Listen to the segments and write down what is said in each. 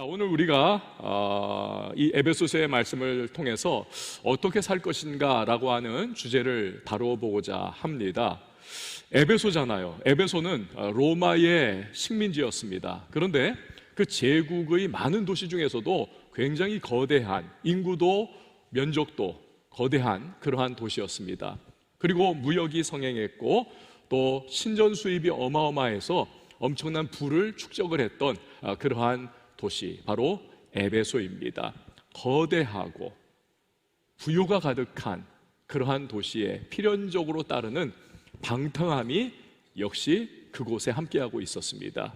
자, 오늘 우리가 이 에베소서의 말씀을 통해서 어떻게 살 것인가 라고 하는 주제를 다뤄보고자 합니다. 에베소잖아요. 에베소는 로마의 식민지였습니다. 그런데 그 제국의 많은 도시 중에서도 굉장히 거대한, 인구도 면적도 거대한 그러한 도시였습니다. 그리고 무역이 성행했고 또 신전 수입이 어마어마해서 엄청난 부를 축적을 했던 그러한 도시, 바로 에베소입니다. 거대하고 부요가 가득한 그러한 도시에 필연적으로 따르는 방탕함이 역시 그곳에 함께하고 있었습니다.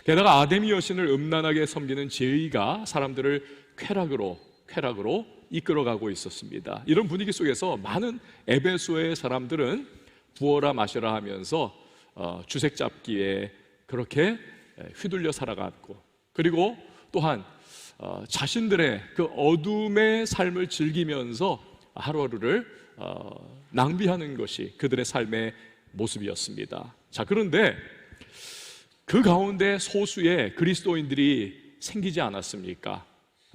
게다가 아데미 여신을 음란하게 섬기는 제의가 사람들을 쾌락으로 이끌어가고 있었습니다. 이런 분위기 속에서 많은 에베소의 사람들은 부어라 마셔라 하면서 주색 잡기에 그렇게 휘둘려 살아갔고, 그리고 또한 자신들의 그 어둠의 삶을 즐기면서 하루하루를 낭비하는 것이 그들의 삶의 모습이었습니다. 자, 그런데 그 가운데 소수의 그리스도인들이 생기지 않았습니까?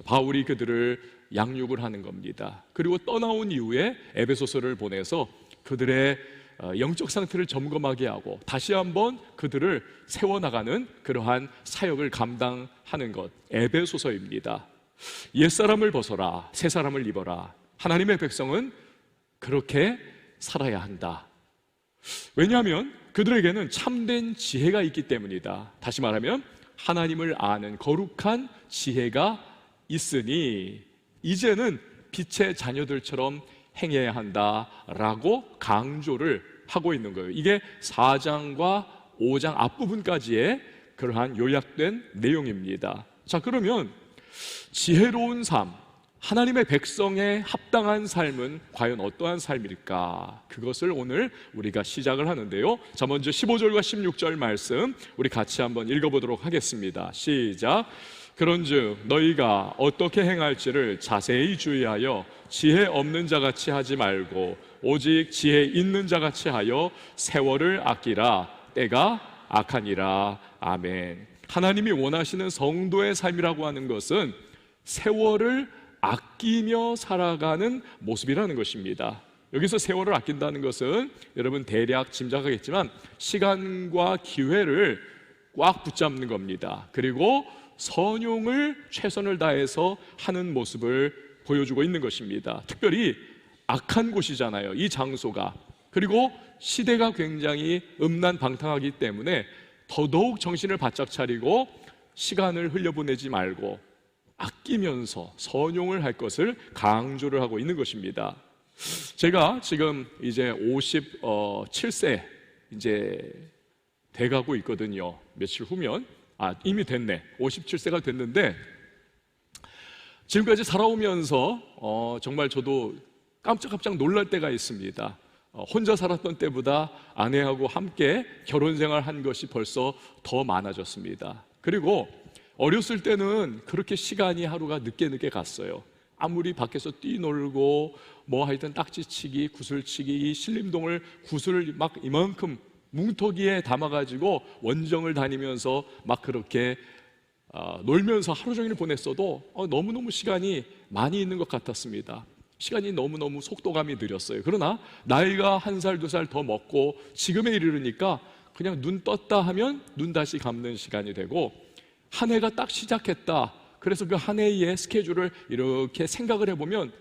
바울이 그들을 양육을 하는 겁니다. 그리고 떠나온 이후에 에베소서를 보내서 그들의 영적 상태를 점검하게 하고 다시 한번 그들을 세워나가는 그러한 사역을 감당하는 것, 에베소서입니다. 옛사람을 벗어라, 새사람을 입어라. 하나님의 백성은 그렇게 살아야 한다. 왜냐하면 그들에게는 참된 지혜가 있기 때문이다. 다시 말하면 하나님을 아는 거룩한 지혜가 있으니 이제는 빛의 자녀들처럼 행해야 한다라고 강조를 하고 있는 거예요. 이게 4장과 5장 앞부분까지의 그러한 요약된 내용입니다. 자, 그러면 지혜로운 삶, 하나님의 백성에 합당한 삶은 과연 어떠한 삶일까? 그것을 오늘 우리가 시작을 하는데요. 자, 먼저 15절과 16절 말씀 우리 같이 한번 읽어보도록 하겠습니다. 시작. 그런즉 너희가 어떻게 행할지를 자세히 주의하여 지혜 없는 자같이 하지 말고 오직 지혜 있는 자같이 하여 세월을 아끼라. 때가 악하니라. 아멘. 하나님이 원하시는 성도의 삶이라고 하는 것은 세월을 아끼며 살아가는 모습이라는 것입니다. 여기서 세월을 아낀다는 것은 여러분 대략 짐작하겠지만 시간과 기회를 꽉 붙잡는 겁니다. 그리고 선용을 최선을 다해서 하는 모습을 보여주고 있는 것입니다. 특별히 악한 곳이잖아요, 이 장소가. 그리고 시대가 굉장히 음란방탕하기 때문에 더더욱 정신을 바짝 차리고 시간을 흘려보내지 말고 아끼면서 선용을 할 것을 강조를 하고 있는 것입니다. 제가 지금 이제 57세 이제 돼가고 있거든요. 며칠 후면 이미 됐네. 57세가 됐는데 지금까지 살아오면서 정말 저도 깜짝깜짝 놀랄 때가 있습니다. 혼자 살았던 때보다 아내하고 함께 결혼생활 한 것이 벌써 더 많아졌습니다. 그리고 어렸을 때는 그렇게 시간이 하루가 늦게 갔어요. 아무리 밖에서 뛰놀고 뭐 하여튼 딱지치기, 구슬치기, 이 신림동을 구슬을 막 이만큼 뭉터기에 담아가지고 원정을 다니면서 막 그렇게 놀면서 하루 종일 보냈어도 너무너무 시간이 많이 있는 것 같았습니다. 시간이 너무너무 속도감이 느렸어요. 그러나 나이가 1살, 2살 더 먹고 지금에 이르르니까 그냥 눈 떴다 하면 눈 다시 감는 시간이 되고 한 해가 딱 시작했다. 그래서 그 한 해의 스케줄을 이렇게 생각을 해보면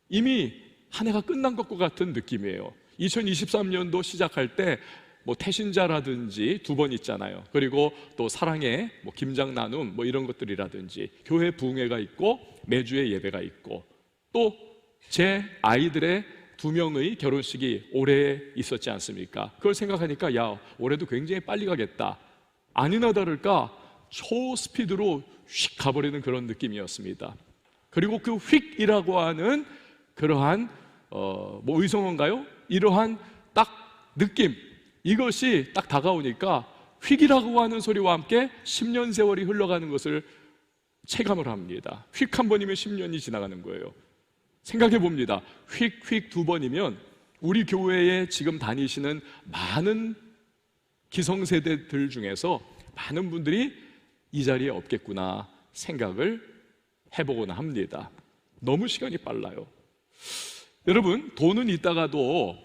이미 한 해가 끝난 것과 같은 느낌이에요. 2023년도 시작할 때 뭐 태신자라든지 2번 있잖아요. 그리고 또 사랑의 뭐 김장 나눔 뭐 이런 것들이라든지 교회 부흥회가 있고 매주의 예배가 있고 또 제 아이들의 2명의 결혼식이 올해 있었지 않습니까? 그걸 생각하니까 야, 올해도 굉장히 빨리 가겠다. 아니나 다를까 초스피드로 휙 가버리는 그런 느낌이었습니다. 그리고 그 휙이라고 하는 그러한 뭐 의성어인가요? 이러한 딱 느낌, 이것이 딱 다가오니까 휙이라고 하는 소리와 함께 10년 세월이 흘러가는 것을 체감을 합니다. 휙 한 번이면 10년이 지나가는 거예요. 생각해 봅니다. 휙 2번이면 우리 교회에 지금 다니시는 많은 기성세대들 중에서 많은 분들이 이 자리에 없겠구나 생각을 해보곤 합니다. 너무 시간이 빨라요. 여러분, 돈은 있다가도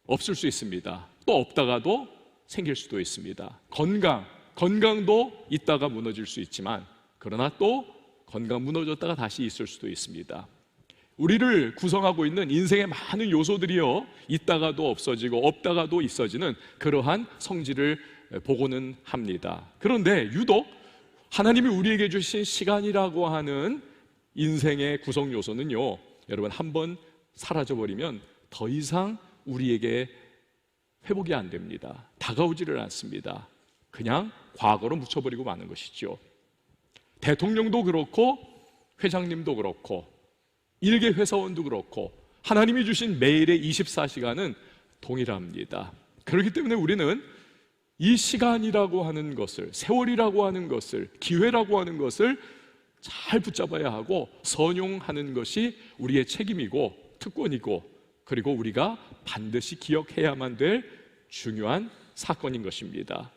없을 수 있습니다. 또 없다가도 생길 수도 있습니다. 건강도 있다가 무너질 수 있지만, 그러나 또 건강 무너졌다가 다시 있을 수도 있습니다. 우리를 구성하고 있는 인생의 많은 요소들이요, 있다가도 없어지고 없다가도 있어지는 그러한 성질을 보고는 합니다. 그런데 유독 하나님이 우리에게 주신 시간이라고 하는 인생의 구성 요소는요, 여러분, 한번 사라져버리면 더 이상 우리에게 회복이 안 됩니다. 다가오지를 않습니다. 그냥 과거로 묻혀버리고 마는 것이죠. 대통령도 그렇고 회장님도 그렇고 일개 회사원도 그렇고 하나님이 주신 매일의 24시간은 동일합니다. 그렇기 때문에 우리는 이 시간이라고 하는 것을, 세월이라고 하는 것을, 기회라고 하는 것을 잘 붙잡아야 하고 선용하는 것이 우리의 책임이고 특권이고, 그리고 우리가 반드시 기억해야만 될 중요한 사건인 것입니다.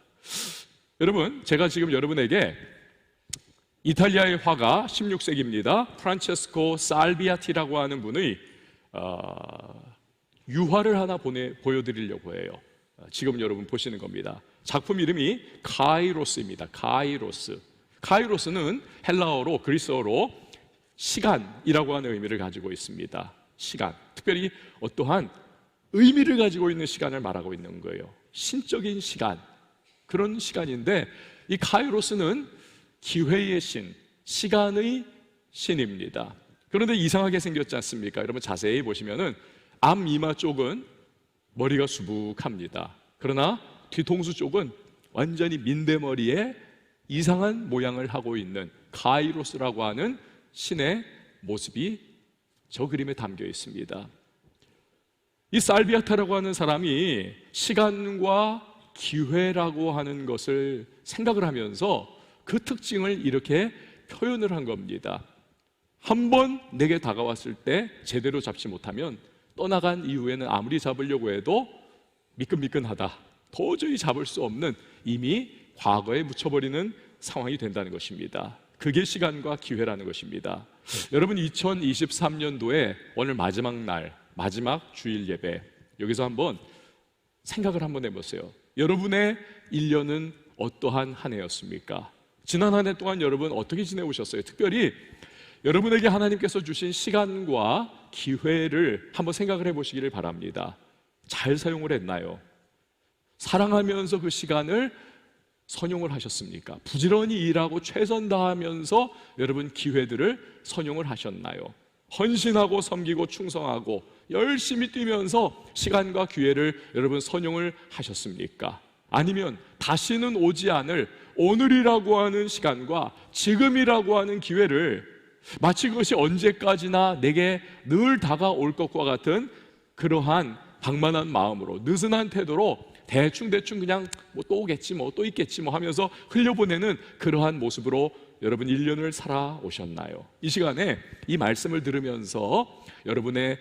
여러분, 제가 지금 여러분에게 이탈리아의 화가 16세기입니다. 프란체스코 살비아티라고 하는 분의 유화를 하나 보여드리려고 해요. 지금 여러분 보시는 겁니다. 작품 이름이 카이로스입니다. 카이로스는 헬라어로, 그리스어로 시간이라고 하는 의미를 가지고 있습니다. 시간, 특별히 어떠한 의미를 가지고 있는 시간을 말하고 있는 거예요. 신적인 시간, 그런 시간인데, 이 카이로스는 기회의 신, 시간의 신입니다. 그런데 이상하게 생겼지 않습니까? 여러분 자세히 보시면은 앞 이마 쪽은 머리가 수북합니다. 그러나 뒤통수 쪽은 완전히 민대머리에 이상한 모양을 하고 있는 카이로스라고 하는 신의 모습이 저 그림에 담겨 있습니다. 이 살비아타라고 하는 사람이 시간과 기회라고 하는 것을 생각을 하면서 그 특징을 이렇게 표현을 한 겁니다. 한번 내게 다가왔을 때 제대로 잡지 못하면 떠나간 이후에는 아무리 잡으려고 해도 미끈미끈하다, 도저히 잡을 수 없는, 이미 과거에 묻혀버리는 상황이 된다는 것입니다. 그게 시간과 기회라는 것입니다. 여러분, 2023년도에 오늘 마지막 날, 마지막 주일 예배, 여기서 한번 생각을 한번 해보세요. 여러분의 1년은 어떠한 한 해였습니까? 지난 한 해 동안 여러분 어떻게 지내오셨어요? 특별히 여러분에게 하나님께서 주신 시간과 기회를 한번 생각을 해보시기를 바랍니다. 잘 사용을 했나요? 사랑하면서 그 시간을 선용을 하셨습니까? 부지런히 일하고 최선 다하면서 여러분 기회들을 선용을 하셨나요? 헌신하고 섬기고 충성하고 열심히 뛰면서 시간과 기회를 여러분 선용을 하셨습니까? 아니면 다시는 오지 않을 오늘이라고 하는 시간과 지금이라고 하는 기회를 마치 그것이 언제까지나 내게 늘 다가올 것과 같은 그러한 방만한 마음으로, 느슨한 태도로 대충 그냥 뭐 또 오겠지, 뭐 또 있겠지 뭐 하면서 흘려보내는 그러한 모습으로 여러분 1년을 살아오셨나요? 이 시간에 이 말씀을 들으면서 여러분의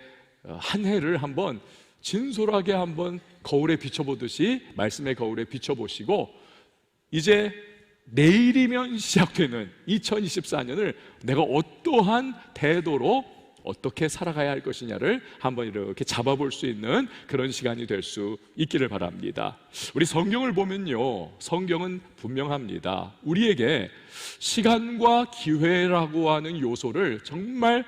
한 해를 한번 진솔하게 한번 거울에 비춰보듯이 말씀의 거울에 비춰보시고, 이제 내일이면 시작되는 2024년을 내가 어떠한 태도로 어떻게 살아가야 할 것이냐를 한번 이렇게 잡아볼 수 있는 그런 시간이 될 수 있기를 바랍니다. 우리 성경을 보면요, 성경은 분명합니다. 우리에게 시간과 기회라고 하는 요소를 정말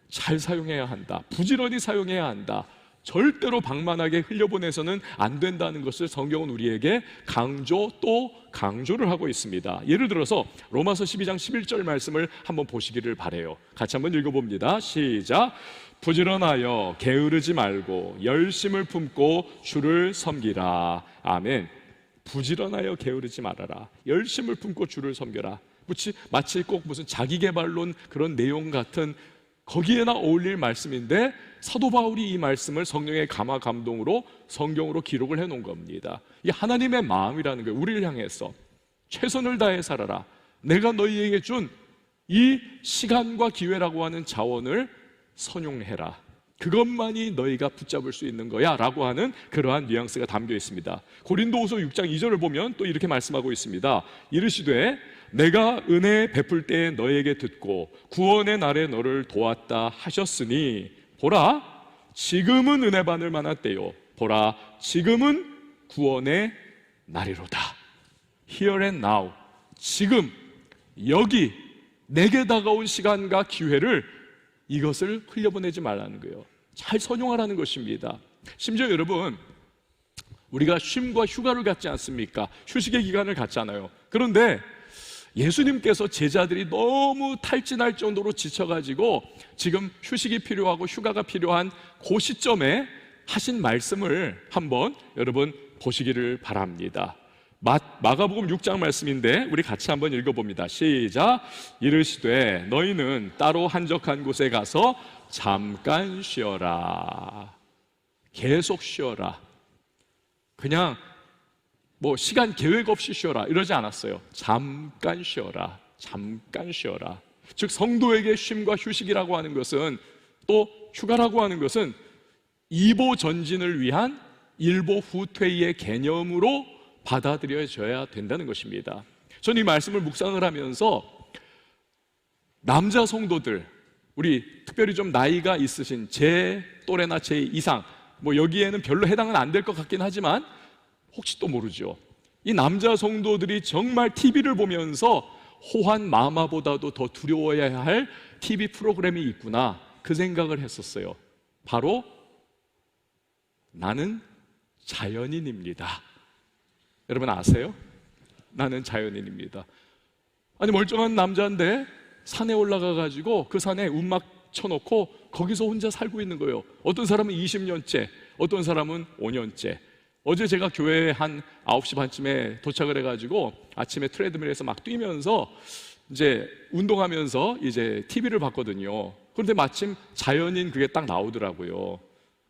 잘 사용해야 한다, 부지런히 사용해야 한다, 절대로 방만하게 흘려보내서는 안 된다는 것을 성경은 우리에게 강조를 하고 있습니다. 예를 들어서 로마서 12장 11절 말씀을 한번 보시기를 바라요. 같이 한번 읽어봅니다. 시작. 부지런하여 게으르지 말고 열심을 품고 주를 섬기라. 아멘. 부지런하여 게으르지 말아라. 열심을 품고 주를 섬겨라. 마치 꼭 무슨 자기계발론 그런 내용 같은 거기에나 어울릴 말씀인데, 사도 바울이 이 말씀을 성령의 감화 감동으로 성경으로 기록을 해놓은 겁니다. 이 하나님의 마음이라는 거예요. 우리를 향해서 최선을 다해 살아라, 내가 너희에게 준 이 시간과 기회라고 하는 자원을 선용해라, 그것만이 너희가 붙잡을 수 있는 거야 라고 하는 그러한 뉘앙스가 담겨 있습니다. 고린도후서 6장 2절을 보면 또 이렇게 말씀하고 있습니다. 이르시되 내가 은혜 베풀 때에 너에게 듣고 구원의 날에 너를 도왔다 하셨으니 보라 지금은 은혜 받을 만한 때요 보라 지금은 구원의 날이로다. Here and now, 지금 여기 내게 다가온 시간과 기회를 이것을 흘려보내지 말라는 거예요. 잘 선용하라는 것입니다. 심지어 여러분, 우리가 쉼과 휴가를 갖지 않습니까? 휴식의 기간을 갖잖아요. 그런데 예수님께서 제자들이 너무 탈진할 정도로 지쳐가지고 지금 휴식이 필요하고 휴가가 필요한 그 시점에 하신 말씀을 한번 여러분 보시기를 바랍니다. 마가복음 6장 말씀인데 우리 같이 한번 읽어봅니다. 시작. 이르시되 너희는 따로 한적한 곳에 가서 잠깐 쉬어라. 계속 쉬어라. 그냥 뭐 시간 계획 없이 쉬어라 이러지 않았어요. 잠깐 쉬어라. 잠깐 쉬어라. 즉 성도에게 쉼과 휴식이라고 하는 것은, 또 휴가라고 하는 것은 이보 전진을 위한 일보 후퇴의 개념으로 받아들여져야 된다는 것입니다. 저는 이 말씀을 묵상을 하면서 남자 성도들, 우리 특별히 좀 나이가 있으신 제 또래나 제 이상, 뭐 여기에는 별로 해당은 안 될 것 같긴 하지만 혹시 또 모르죠. 이 남자 성도들이 정말 TV를 보면서 호환 마마보다도 더 두려워해야 할 TV 프로그램이 있구나, 그 생각을 했었어요. 바로 나는 자연인입니다. 여러분 아세요? 나는 자연인입니다. 아니 멀쩡한 남자인데 산에 올라가 가지고 그 산에 움막 쳐놓고 거기서 혼자 살고 있는 거예요. 어떤 사람은 20년째, 어떤 사람은 5년째. 어제 제가 교회에 한 9시 반쯤에 도착을 해가지고 아침에 트레드밀에서 막 뛰면서 이제 운동하면서 이제 TV를 봤거든요. 그런데 마침 자연인 그게 딱 나오더라고요.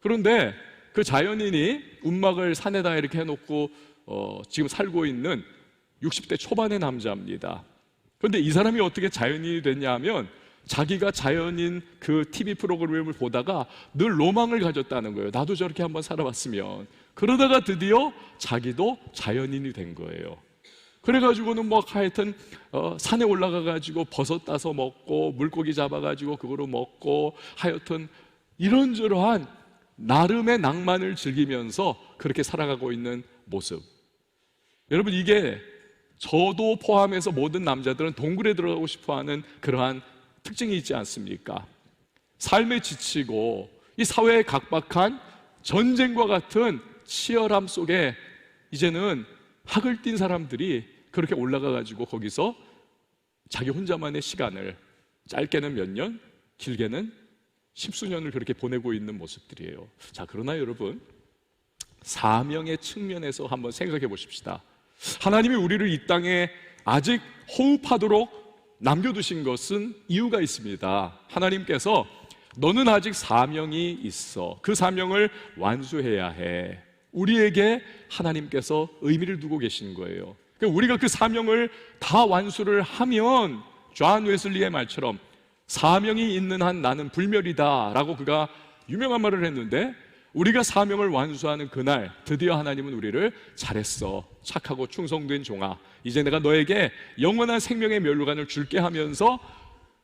그런데 그 자연인이 움막을 산에다 이렇게 해놓고 지금 살고 있는 60대 초반의 남자입니다. 그런데 이 사람이 어떻게 자연인이 됐냐 하면 자기가 자연인 그 TV 프로그램을 보다가 늘 로망을 가졌다는 거예요. 나도 저렇게 한번 살아봤으면. 그러다가 드디어 자기도 자연인이 된 거예요. 그래가지고는 뭐 하여튼 산에 올라가가지고 버섯 따서 먹고 물고기 잡아가지고 그거로 먹고 하여튼 이런저러한 나름의 낭만을 즐기면서 그렇게 살아가고 있는 모습. 여러분 이게 저도 포함해서 모든 남자들은 동굴에 들어가고 싶어하는 그러한 특징이 있지 않습니까? 삶에 지치고 이 사회에 각박한 전쟁과 같은 치열함 속에 이제는 학을 띈 사람들이 그렇게 올라가가지고 거기서 자기 혼자만의 시간을 짧게는 몇 년, 길게는 십수년을 그렇게 보내고 있는 모습들이에요. 자, 그러나 여러분 사명의 측면에서 한번 생각해 보십시다. 하나님이 우리를 이 땅에 아직 호흡하도록 남겨두신 것은 이유가 있습니다. 하나님께서 너는 아직 사명이 있어. 그 사명을 완수해야 해. 우리에게 하나님께서 의미를 두고 계신 거예요. 그러니까 우리가 그 사명을 다 완수를 하면 존 웨슬리의 말처럼 사명이 있는 한 나는 불멸이다 라고 그가 유명한 말을 했는데, 우리가 사명을 완수하는 그날 드디어 하나님은 우리를 잘했어, 착하고 충성된 종아, 이제 내가 너에게 영원한 생명의 면류관을 줄게 하면서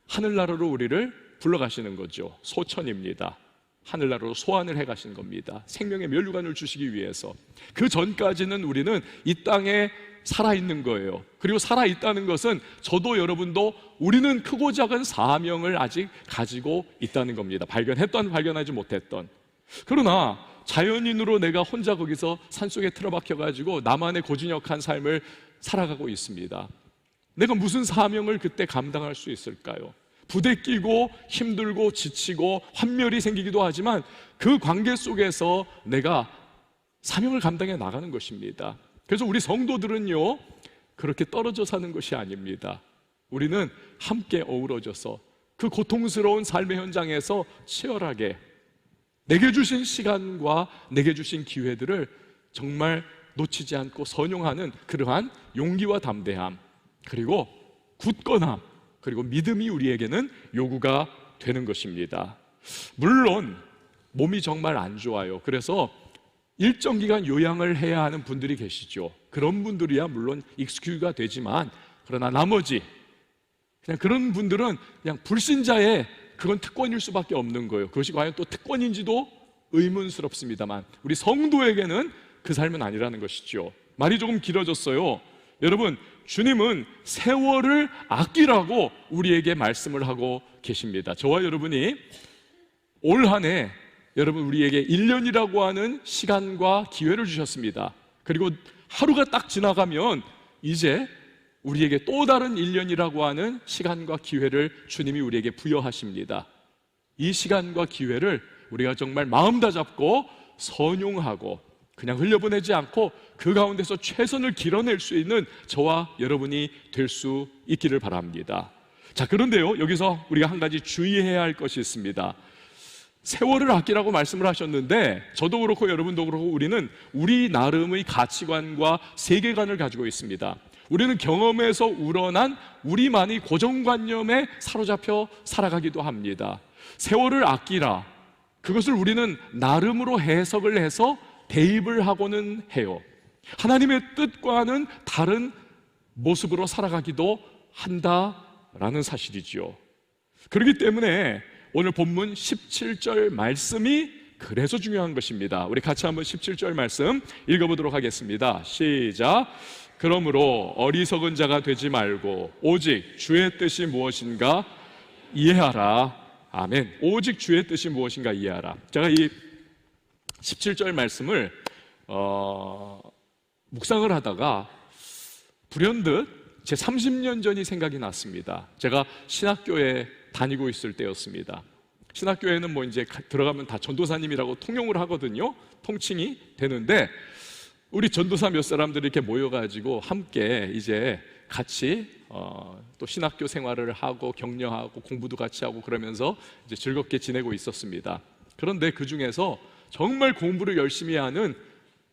하늘나라로 우리를 불러가시는 거죠. 소천입니다. 하늘나라로 소환을 해가시는 겁니다. 생명의 면류관을 주시기 위해서. 그 전까지는 우리는 이 땅에 살아있는 거예요. 그리고 살아있다는 것은 저도 여러분도 우리는 크고 작은 사명을 아직 가지고 있다는 겁니다. 발견했던 발견하지 못했던. 그러나 자연인으로 내가 혼자 거기서 산속에 틀어박혀가지고 나만의 고진역한 삶을 살아가고 있습니다. 내가 무슨 사명을 그때 감당할 수 있을까요? 부대끼고 힘들고 지치고 환멸이 생기기도 하지만 그 관계 속에서 내가 사명을 감당해 나가는 것입니다. 그래서 우리 성도들은요, 그렇게 떨어져 사는 것이 아닙니다. 우리는 함께 어우러져서 그 고통스러운 삶의 현장에서 치열하게 내게 주신 시간과 내게 주신 기회들을 정말 놓치지 않고 선용하는 그러한 용기와 담대함, 그리고 굳건함, 그리고 믿음이 우리에게는 요구가 되는 것입니다. 물론 몸이 정말 안 좋아요. 그래서 일정 기간 요양을 해야 하는 분들이 계시죠. 그런 분들이야 물론 익스큐즈가 되지만 그러나 나머지 그냥 그런 분들은 그냥 불신자의 그건 특권일 수밖에 없는 거예요. 그것이 과연 또 특권인지도 의문스럽습니다만 우리 성도에게는 그 삶은 아니라는 것이죠. 말이 조금 길어졌어요. 여러분, 주님은 세월을 아끼라고 우리에게 말씀을 하고 계십니다. 저와 여러분이 올 한 해 여러분 우리에게 1년이라고 하는 시간과 기회를 주셨습니다. 그리고 하루가 딱 지나가면 이제 우리에게 또 다른 1년이라고 하는 시간과 기회를 주님이 우리에게 부여하십니다. 이 시간과 기회를 우리가 정말 마음 다잡고 선용하고 그냥 흘려보내지 않고 그 가운데서 최선을 길어낼 수 있는 저와 여러분이 될 수 있기를 바랍니다. 자, 그런데요, 여기서 우리가 한 가지 주의해야 할 것이 있습니다. 세월을 아끼라고 말씀을 하셨는데 저도 그렇고 여러분도 그렇고 우리는 우리 나름의 가치관과 세계관을 가지고 있습니다. 우리는 경험에서 우러난 우리만의 고정관념에 사로잡혀 살아가기도 합니다. 세월을 아끼라, 그것을 우리는 나름으로 해석을 해서 대입을 하고는 해요. 하나님의 뜻과는 다른 모습으로 살아가기도 한다라는 사실이지요. 그렇기 때문에 오늘 본문 17절 말씀이 그래서 중요한 것입니다. 우리 같이 한번 17절 말씀 읽어보도록 하겠습니다. 시작. 그러므로 어리석은 자가 되지 말고 오직 주의 뜻이 무엇인가 이해하라. 아멘. 오직 주의 뜻이 무엇인가 이해하라. 제가 이 17절 말씀을 묵상을 하다가 불현듯 제 30년 전이 생각이 났습니다. 제가 신학교에 다니고 있을 때였습니다. 신학교에는 뭐 이제 들어가면 다 전도사님이라고 통용을 하거든요. 통칭이 되는데 우리 전도사 몇 사람들이 이렇게 모여가지고 함께 이제 같이 또 신학교 생활을 하고 격려하고 공부도 같이 하고 그러면서 이제 즐겁게 지내고 있었습니다. 그런데 그 중에서 정말 공부를 열심히 하는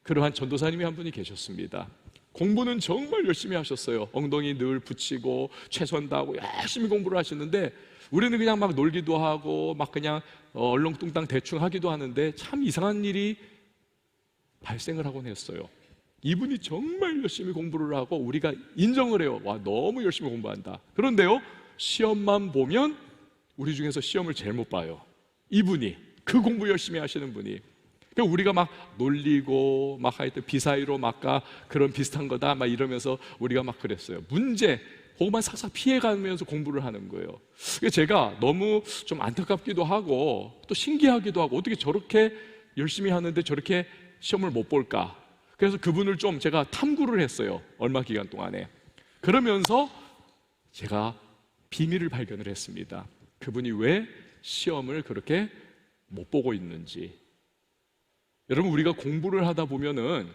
그러한 전도사님이 한 분이 계셨습니다. 공부는 정말 열심히 하셨어요. 엉덩이 늘 붙이고 최선 다하고 열심히 공부를 하시는데 우리는 그냥 막 놀기도 하고 막 그냥 얼렁뚱땅 대충 하기도 하는데 참 이상한 일이 발생을 하곤 했어요. 이분이 정말 열심히 공부를 하고 우리가 인정을 해요. 와, 너무 열심히 공부한다. 그런데요, 시험만 보면 우리 중에서 시험을 제일 못 봐요. 이분이, 그 공부 열심히 하시는 분이. 그러니까 우리가 막 놀리고 막 하여튼 비사이로 막가 그런 비슷한 거다 막 이러면서 우리가 막 그랬어요. 문제 그것만 싹싹 피해가면서 공부를 하는 거예요. 그러니까 제가 너무 좀 안타깝기도 하고 또 신기하기도 하고 어떻게 저렇게 열심히 하는데 저렇게 시험을 못 볼까. 그래서 그분을 좀 제가 탐구를 했어요. 얼마 기간 동안에. 그러면서 제가 비밀을 발견을 했습니다. 그분이 왜 시험을 그렇게 못 보고 있는지. 여러분, 우리가 공부를 하다 보면은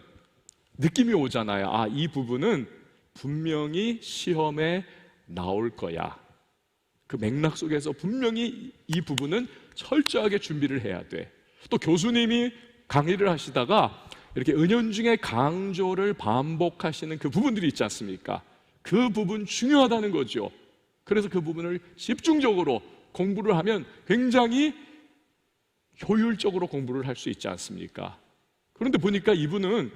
느낌이 오잖아요. 아, 이 부분은 분명히 시험에 나올 거야. 그 맥락 속에서 분명히 이 부분은 철저하게 준비를 해야 돼. 또 교수님이 강의를 하시다가 이렇게 은연중에 강조를 반복하시는 그 부분들이 있지 않습니까? 그 부분 중요하다는 거죠. 그래서 그 부분을 집중적으로 공부를 하면 굉장히 효율적으로 공부를 할 수 있지 않습니까? 그런데 보니까 이분은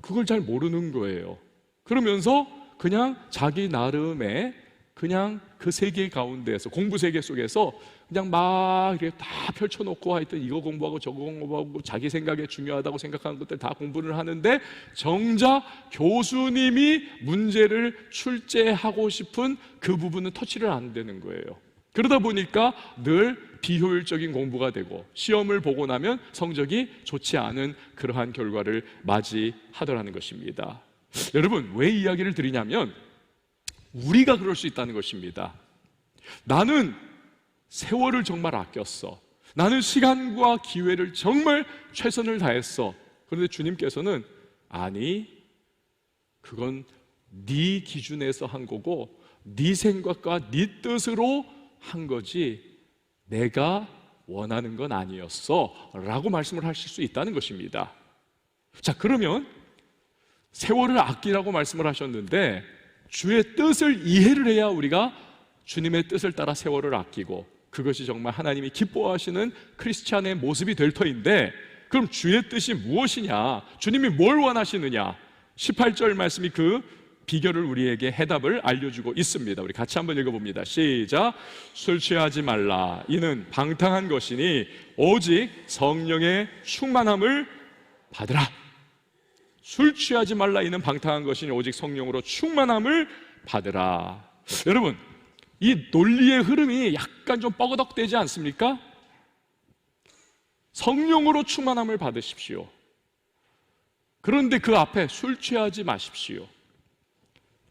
그걸 잘 모르는 거예요. 그러면서 그냥 자기 나름의 그냥 그 세계 가운데에서 공부 세계 속에서 그냥 막 이렇게 다 펼쳐놓고 하여튼 이거 공부하고 저거 공부하고 자기 생각에 중요하다고 생각하는 것들 다 공부를 하는데 정작 교수님이 문제를 출제하고 싶은 그 부분은 터치를 안 되는 거예요. 그러다 보니까 늘 비효율적인 공부가 되고 시험을 보고 나면 성적이 좋지 않은 그러한 결과를 맞이하더라는 것입니다. 여러분, 왜 이야기를 드리냐면 우리가 그럴 수 있다는 것입니다. 나는 세월을 정말 아꼈어. 나는 시간과 기회를 정말 최선을 다했어. 그런데 주님께서는 아니, 그건 네 기준에서 한 거고 네 생각과 네 뜻으로 한 거지 내가 원하는 건 아니었어 라고 말씀을 하실 수 있다는 것입니다. 자, 그러면 세월을 아끼라고 말씀을 하셨는데 주의 뜻을 이해를 해야 우리가 주님의 뜻을 따라 세월을 아끼고 그것이 정말 하나님이 기뻐하시는 크리스찬의 모습이 될 터인데, 그럼 주의 뜻이 무엇이냐? 주님이 뭘 원하시느냐? 18절 말씀이 그 비결을 우리에게 해답을 알려주고 있습니다. 우리 같이 한번 읽어봅니다. 시작. 술 취하지 말라. 이는 방탕한 것이니 오직 성령의 충만함을 받으라. 술 취하지 말라. 이는 방탕한 것이니 오직 성령으로 충만함을 받으라. 여러분, 이 논리의 흐름이 약간 좀 뻐거덕되지 않습니까? 성령으로 충만함을 받으십시오. 그런데 그 앞에 술 취하지 마십시오.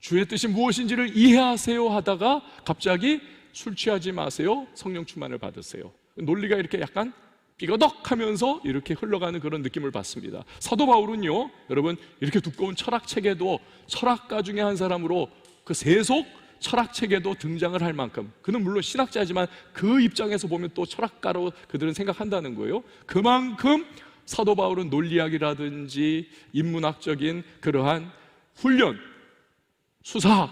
주의 뜻이 무엇인지를 이해하세요 하다가 갑자기 술 취하지 마세요, 성령 충만을 받으세요. 논리가 이렇게 약간 삐거덕하면서 이렇게 흘러가는 그런 느낌을 받습니다. 사도 바울은요, 여러분, 이렇게 두꺼운 철학책에도 철학가 중에 한 사람으로 그 세속 철학책에도 등장을 할 만큼, 그는 물론 신학자지만 그 입장에서 보면 또 철학가로 그들은 생각한다는 거예요. 그만큼 사도 바울은 논리학이라든지 인문학적인 그러한 훈련, 수사학,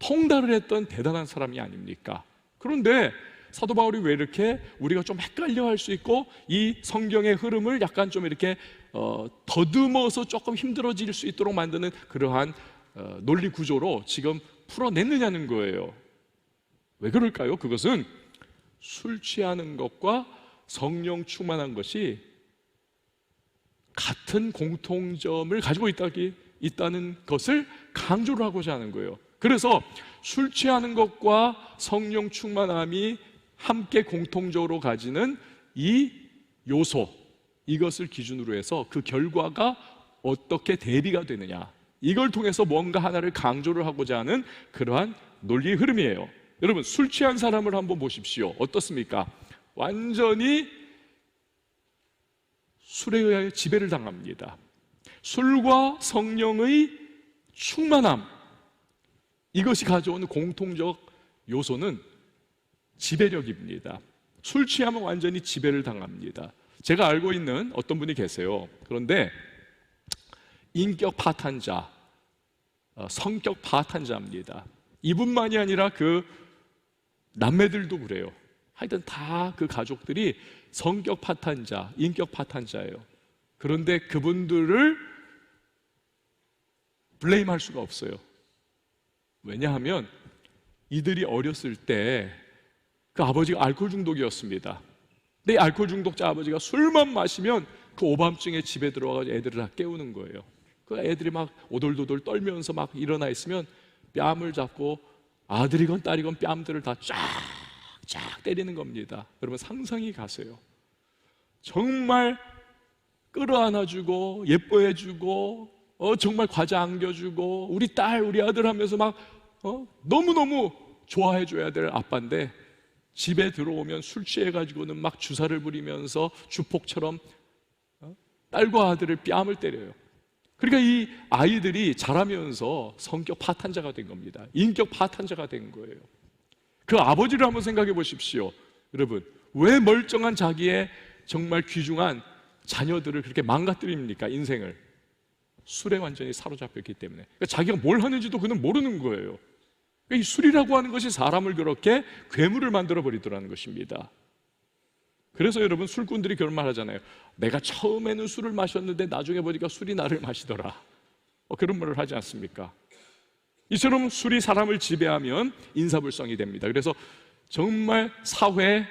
통달을 했던 대단한 사람이 아닙니까? 그런데 사도 바울이 왜 이렇게 우리가 좀 헷갈려 할 수 있고 이 성경의 흐름을 약간 좀 이렇게 더듬어서 조금 힘들어질 수 있도록 만드는 그러한 논리 구조로 지금 풀어냈느냐는 거예요. 왜 그럴까요? 그것은 술 취하는 것과 성령 충만한 것이 같은 공통점을 가지고 있다는 것을 강조를 하고자 하는 거예요. 그래서 술 취하는 것과 성령 충만함이 함께 공통적으로 가지는 이 요소, 이것을 기준으로 해서 그 결과가 어떻게 대비가 되느냐, 이걸 통해서 뭔가 하나를 강조를 하고자 하는 그러한 논리의 흐름이에요. 여러분, 술 취한 사람을 한번 보십시오. 어떻습니까? 완전히 술에 의하여 지배를 당합니다. 술과 성령의 충만함, 이것이 가져오는 공통적 요소는 지배력입니다. 술 취하면 완전히 지배를 당합니다. 제가 알고 있는 어떤 분이 계세요. 그런데 인격 파탄자, 성격 파탄자입니다. 이분만이 아니라 그 남매들도 그래요. 하여튼 다 그 가족들이 성격 파탄자, 인격 파탄자예요. 그런데 그분들을 블레임할 수가 없어요. 왜냐하면 이들이 어렸을 때 그 아버지가 알코올 중독이었습니다. 근데 알코올 중독자 아버지가 술만 마시면 그 오밤중에 집에 들어와서 애들을 다 깨우는 거예요. 그 애들이 막 오돌도돌 떨면서 막 일어나 있으면 뺨을 잡고 아들이건 딸이건 뺨들을 다 쫙쫙 때리는 겁니다. 여러분, 상상이 가세요. 정말 끌어안아주고 예뻐해주고 정말 과자 안겨주고 우리 딸 우리 아들 하면서 막 너무너무 좋아해줘야 될 아빠인데 집에 들어오면 술 취해가지고는 막 주사를 부리면서 주폭처럼 딸과 아들을 뺨을 때려요. 그러니까 이 아이들이 자라면서 성격 파탄자가 된 겁니다. 인격 파탄자가 된 거예요. 그 아버지를 한번 생각해 보십시오. 여러분, 왜 멀쩡한 자기의 정말 귀중한 자녀들을 그렇게 망가뜨립니까? 인생을 술에 완전히 사로잡혔기 때문에. 그러니까 자기가 뭘 하는지도 그는 모르는 거예요. 그러니까 이 술이라고 하는 것이 사람을 그렇게 괴물을 만들어 버리더라는 것입니다. 그래서 여러분, 술꾼들이 그런 말 하잖아요. 내가 처음에는 술을 마셨는데 나중에 보니까 술이 나를 마시더라. 그런 말을 하지 않습니까? 이처럼 술이 사람을 지배하면 인사불성이 됩니다. 그래서 정말 사회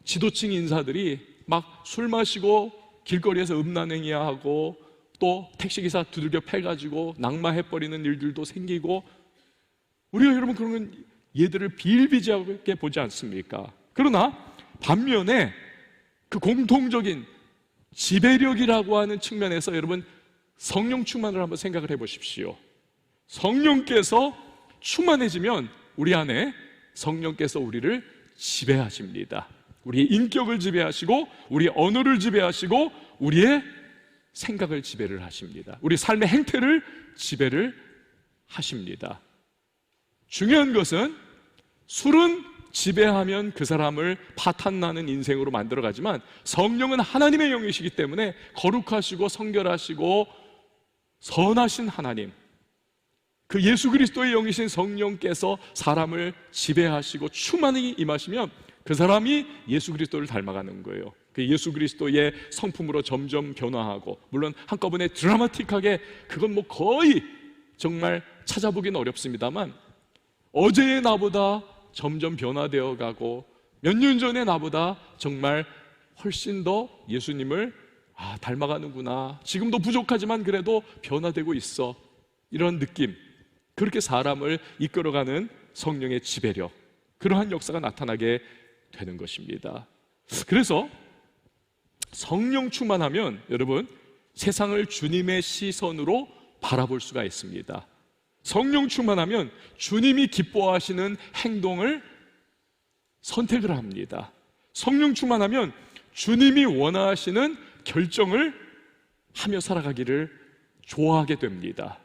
지도층 인사들이 막 술 마시고 길거리에서 음란행위하고 또 택시기사 두들겨 패가지고 낙마해버리는 일들도 생기고, 우리가 여러분 그러면 얘들을 비일비재하게 보지 않습니까? 그러나 반면에 그 공통적인 지배력이라고 하는 측면에서 여러분 성령 충만을 한번 생각을 해보십시오. 성령께서 충만해지면 우리 안에 성령께서 우리를 지배하십니다. 우리의 인격을 지배하시고 우리의 언어를 지배하시고 우리의 생각을 지배를 하십니다. 우리 삶의 행태를 지배를 하십니다. 중요한 것은 술은 지배하면 그 사람을 파탄나는 인생으로 만들어가지만 성령은 하나님의 영이시기 때문에 거룩하시고 성결하시고 선하신 하나님, 그 예수 그리스도의 영이신 성령께서 사람을 지배하시고 충만히 임하시면 그 사람이 예수 그리스도를 닮아가는 거예요. 그 예수 그리스도의 성품으로 점점 변화하고, 물론 한꺼번에 드라마틱하게 그건 뭐 거의 정말 찾아보기는 어렵습니다만 어제의 나보다 점점 변화되어 가고 몇 년 전의 나보다 정말 훨씬 더 예수님을 닮아가는구나, 지금도 부족하지만 그래도 변화되고 있어, 이런 느낌, 그렇게 사람을 이끌어가는 성령의 지배력, 그러한 역사가 나타나게 되는 것입니다. 그래서 성령 충만하면 여러분 세상을 주님의 시선으로 바라볼 수가 있습니다. 성령 충만하면 주님이 기뻐하시는 행동을 선택을 합니다. 성령 충만하면 주님이 원하시는 결정을 하며 살아가기를 좋아하게 됩니다.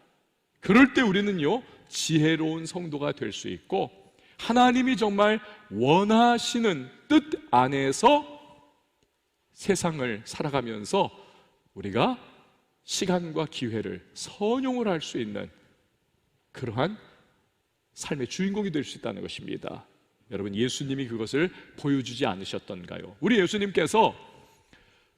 그럴 때 우리는요, 지혜로운 성도가 될 수 있고 하나님이 정말 원하시는 뜻 안에서 세상을 살아가면서 우리가 시간과 기회를 선용을 할 수 있는 그러한 삶의 주인공이 될 수 있다는 것입니다. 여러분, 예수님이 그것을 보여주지 않으셨던가요? 우리 예수님께서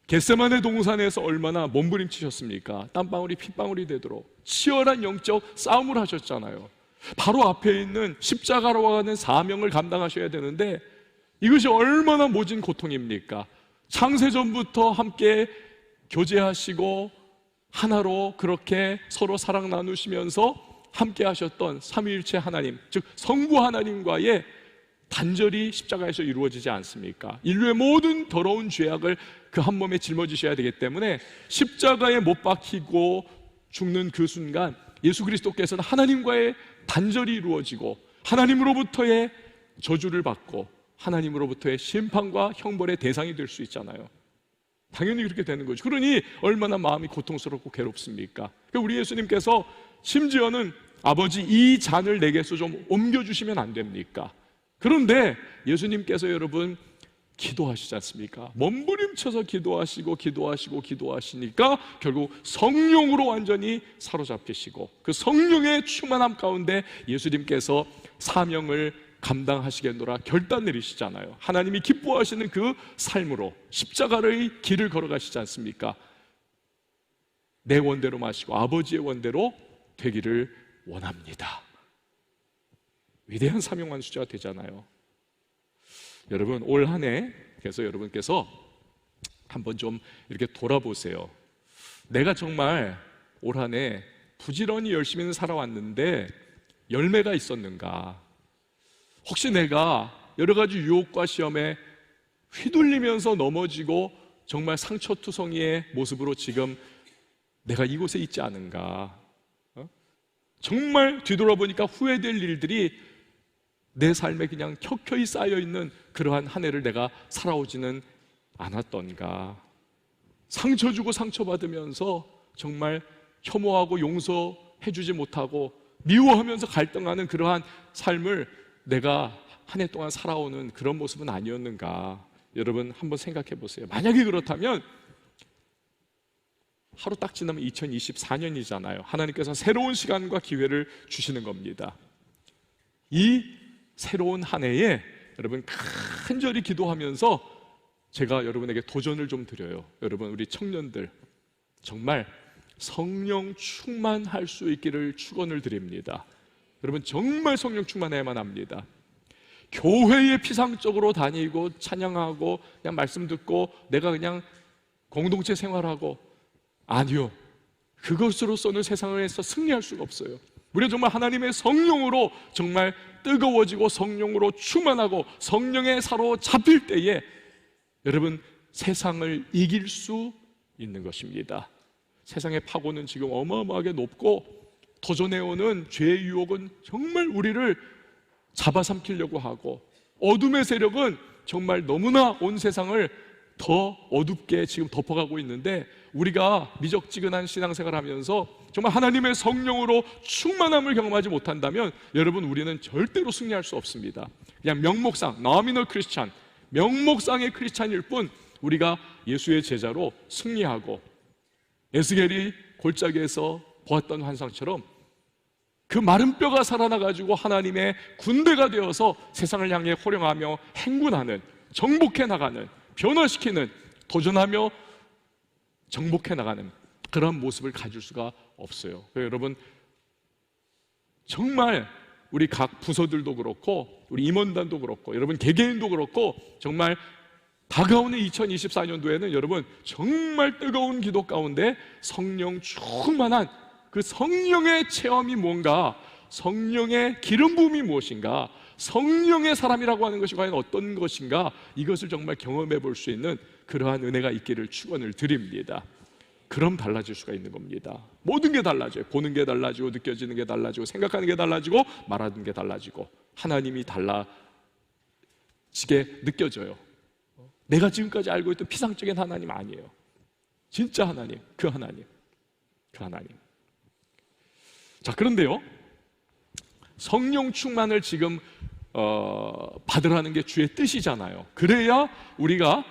겟세마네 동산에서 얼마나 몸부림치셨습니까? 땀방울이 핏방울이 되도록 치열한 영적 싸움을 하셨잖아요. 바로 앞에 있는 십자가로 가는 사명을 감당하셔야 되는데 이것이 얼마나 모진 고통입니까? 창세전부터 함께 교제하시고 하나로 그렇게 서로 사랑 나누시면서 함께 하셨던 삼위일체 하나님, 즉 성부 하나님과의 단절이 십자가에서 이루어지지 않습니까? 인류의 모든 더러운 죄악을 그 한 몸에 짊어지셔야 되기 때문에 십자가에 못 박히고 죽는 그 순간 예수 그리스도께서는 하나님과의 단절이 이루어지고 하나님으로부터의 저주를 받고 하나님으로부터의 심판과 형벌의 대상이 될 수 있잖아요. 당연히 그렇게 되는 거죠. 그러니 얼마나 마음이 고통스럽고 괴롭습니까? 우리 예수님께서 심지어는 아버지, 이 잔을 내게서 좀 옮겨주시면 안 됩니까? 그런데 예수님께서 여러분 기도하시지 않습니까? 몸부림쳐서 기도하시니까 결국 성령으로 완전히 사로잡히시고 그 성령의 충만함 가운데 예수님께서 사명을 감당하시겠노라 결단 내리시잖아요. 하나님이 기뻐하시는 그 삶으로 십자가의 길을 걸어가시지 않습니까? 내 원대로 마시고 아버지의 원대로 되기를 원합니다. 위대한 사명 완수자가 되잖아요. 여러분, 올 한 해 그래서 여러분께서 한번 좀 이렇게 돌아보세요. 내가 정말 올 한 해 부지런히 열심히 살아왔는데 열매가 있었는가? 혹시 내가 여러 가지 유혹과 시험에 휘둘리면서 넘어지고 정말 상처투성이의 모습으로 지금 내가 이곳에 있지 않은가? 정말 뒤돌아보니까 후회될 일들이 내 삶에 그냥 켜켜이 쌓여있는 그러한 한 해를 내가 살아오지는 않았던가? 상처 주고 상처받으면서 정말 혐오하고 용서해주지 못하고 미워하면서 갈등하는 그러한 삶을 내가 한 해 동안 살아오는 그런 모습은 아니었는가? 여러분 한번 생각해 보세요. 만약에 그렇다면 하루 딱 지나면 2024년이잖아요. 하나님께서 새로운 시간과 기회를 주시는 겁니다. 이 새로운 한 해에 여러분 간절히 기도하면서 제가 여러분에게 도전을 좀 드려요. 여러분, 우리 청년들 정말 성령 충만할 수 있기를 축원을 드립니다. 여러분 정말 성령 충만해야만 합니다. 교회에 피상적으로 다니고 찬양하고 그냥 말씀 듣고 내가 그냥 공동체 생활하고, 아니요, 그것으로서는 세상에서 승리할 수가 없어요. 우리가 정말 하나님의 성령으로 정말 뜨거워지고 성령으로 충만하고 성령에 사로잡힐 때에 여러분 세상을 이길 수 있는 것입니다. 세상의 파고는 지금 어마어마하게 높고 도전해오는 죄의 유혹은 정말 우리를 잡아삼키려고 하고, 어둠의 세력은 정말 너무나 온 세상을 더 어둡게 지금 덮어가고 있는데, 우리가 미적지근한 신앙생활을 하면서 정말 하나님의 성령으로 충만함을 경험하지 못한다면 여러분 우리는 절대로 승리할 수 없습니다. 그냥 명목상 nominal 크리스찬, 명목상의 크리스찬일 뿐 우리가 예수의 제자로 승리하고 에스겔이 골짜기에서 보았던 환상처럼 그 마른 뼈가 살아나가지고 하나님의 군대가 되어서 세상을 향해 호령하며 행군하는, 정복해 나가는, 변화시키는, 도전하며 정복해 나가는 그런 모습을 가질 수가 없어요. 여러분 정말 우리 각 부서들도 그렇고 우리 임원단도 그렇고 여러분 개개인도 그렇고 정말 다가오는 2024년도에는 여러분 정말 뜨거운 기도 가운데 성령 충만한 그 성령의 체험이 뭔가, 성령의 기름 부음이 무엇인가, 성령의 사람이라고 하는 것이 과연 어떤 것인가, 이것을 정말 경험해 볼 수 있는 그러한 은혜가 있기를 축원을 드립니다. 그럼 달라질 수가 있는 겁니다. 모든 게 달라져요. 보는 게 달라지고, 느껴지는 게 달라지고, 생각하는 게 달라지고, 말하는 게 달라지고, 하나님이 달라지게 느껴져요. 내가 지금까지 알고 있던 피상적인 하나님 아니에요. 진짜 하나님, 그 하나님, 그 하나님. 자, 그런데요, 성령 충만을 지금 받으라는 게 주의 뜻이잖아요. 그래야 우리가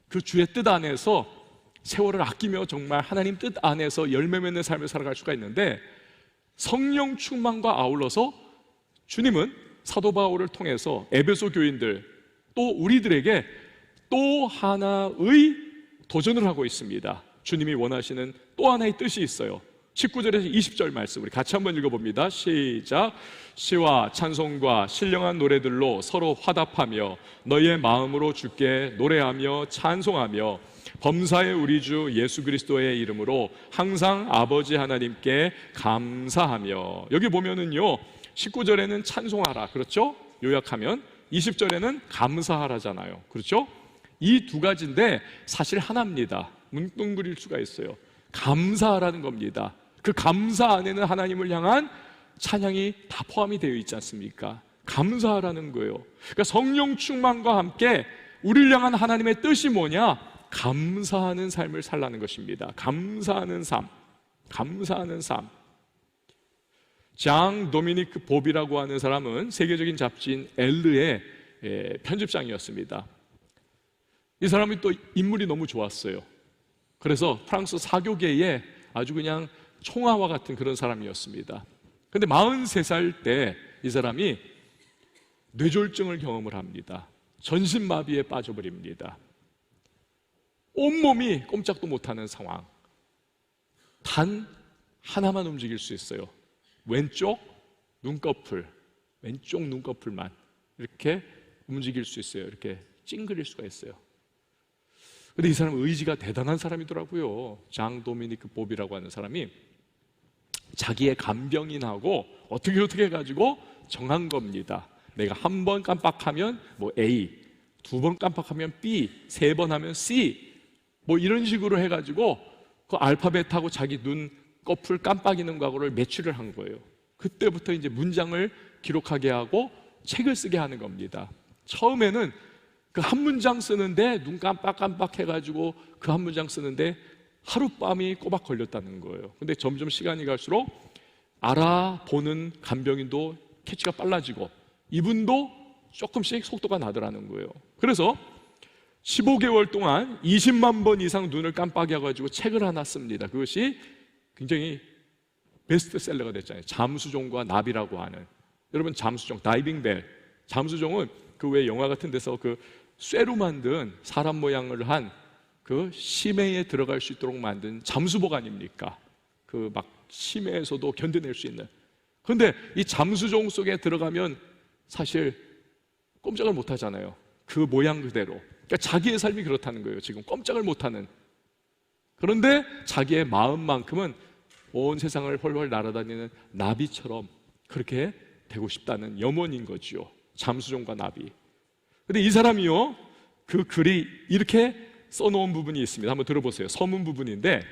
그 주의 뜻 안에서 세월을 아끼며 정말 하나님 뜻 안에서 열매 맺는 삶을 살아갈 수가 있는데, 성령 충만과 아울러서 주님은 사도 바울을 통해서 에베소 교인들 또 우리들에게 또 하나의 도전을 하고 있습니다. 주님이 원하시는 또 하나의 뜻이 있어요. 19절에서 20절 말씀 우리 같이 한번 읽어봅니다. 시작. 시와 찬송과 신령한 노래들로 서로 화답하며 너희의 마음으로 주께 노래하며 찬송하며 범사의 우리 주 예수 그리스도의 이름으로 항상 아버지 하나님께 감사하며. 여기 보면은요 19절에는 찬송하라, 그렇죠? 요약하면 20절에는 감사하라잖아요, 그렇죠? 이 두 가지인데 사실 하나입니다. 뭉뚱그릴 수가 있어요. 감사하라는 겁니다. 그 감사 안에는 하나님을 향한 찬양이 다 포함이 되어 있지 않습니까? 감사하라는 거예요. 그러니까 성령 충만과 함께 우리를 향한 하나님의 뜻이 뭐냐? 감사하는 삶을 살라는 것입니다. 감사하는 삶, 감사하는 삶. 장 도미니크 보비라고 하는 사람은 세계적인 잡지인 엘르의 편집장이었습니다. 이 사람이 또 인물이 너무 좋았어요. 그래서 프랑스 사교계에 아주 그냥 총아와 같은 그런 사람이었습니다. 그런데 43살 때 이 사람이 뇌졸중을 경험을 합니다. 전신마비에 빠져버립니다. 온몸이 꼼짝도 못하는 상황. 단 하나만 움직일 수 있어요. 왼쪽 눈꺼풀, 왼쪽 눈꺼풀만 이렇게 움직일 수 있어요. 이렇게 찡그릴 수가 있어요. 근데 이 사람은 의지가 대단한 사람이더라고요. 장 도미니크 보비라고 하는 사람이 자기의 간병인하고 어떻게 해가지고 정한 겁니다. 내가 한 번 깜빡하면 뭐 A, 두 번 깜빡하면 B, 세 번 하면 C, 뭐 이런 식으로 해가지고 그 알파벳하고 자기 눈꺼풀 깜빡이는 과거를 매출을 한 거예요. 그때부터 이제 문장을 기록하게 하고 책을 쓰게 하는 겁니다. 처음에는 그 한 문장 쓰는데 눈 깜빡깜빡 해가지고 그 한 문장 쓰는데 하룻밤이 꼬박 걸렸다는 거예요. 근데 점점 시간이 갈수록 알아보는 간병인도 캐치가 빨라지고 이분도 조금씩 속도가 나더라는 거예요. 그래서 15개월 동안 20만 번 이상 눈을 깜빡여가지고 책을 하나 씁니다. 그것이 굉장히 베스트셀러가 됐잖아요. 잠수종과 나비라고 하는. 여러분 잠수종, 다이빙벨. 잠수종은 그 외 영화 같은 데서 그 쇠로 만든 사람 모양을 한 그 심해에 들어갈 수 있도록 만든 잠수복 아닙니까? 그 막 심해에서도 견뎌낼 수 있는. 그런데 이 잠수종 속에 들어가면 사실 꼼짝을 못 하잖아요. 그 모양 그대로. 그러니까 자기의 삶이 그렇다는 거예요. 지금 꼼짝을 못 하는. 그런데 자기의 마음만큼은 온 세상을 훨훨 날아다니는 나비처럼 그렇게 되고 싶다는 염원인 거지요. 잠수종과 나비. 근데 이 사람이요, 그 글이 이렇게 써놓은 부분이 있습니다. 한번 들어보세요. 서문 부분인데,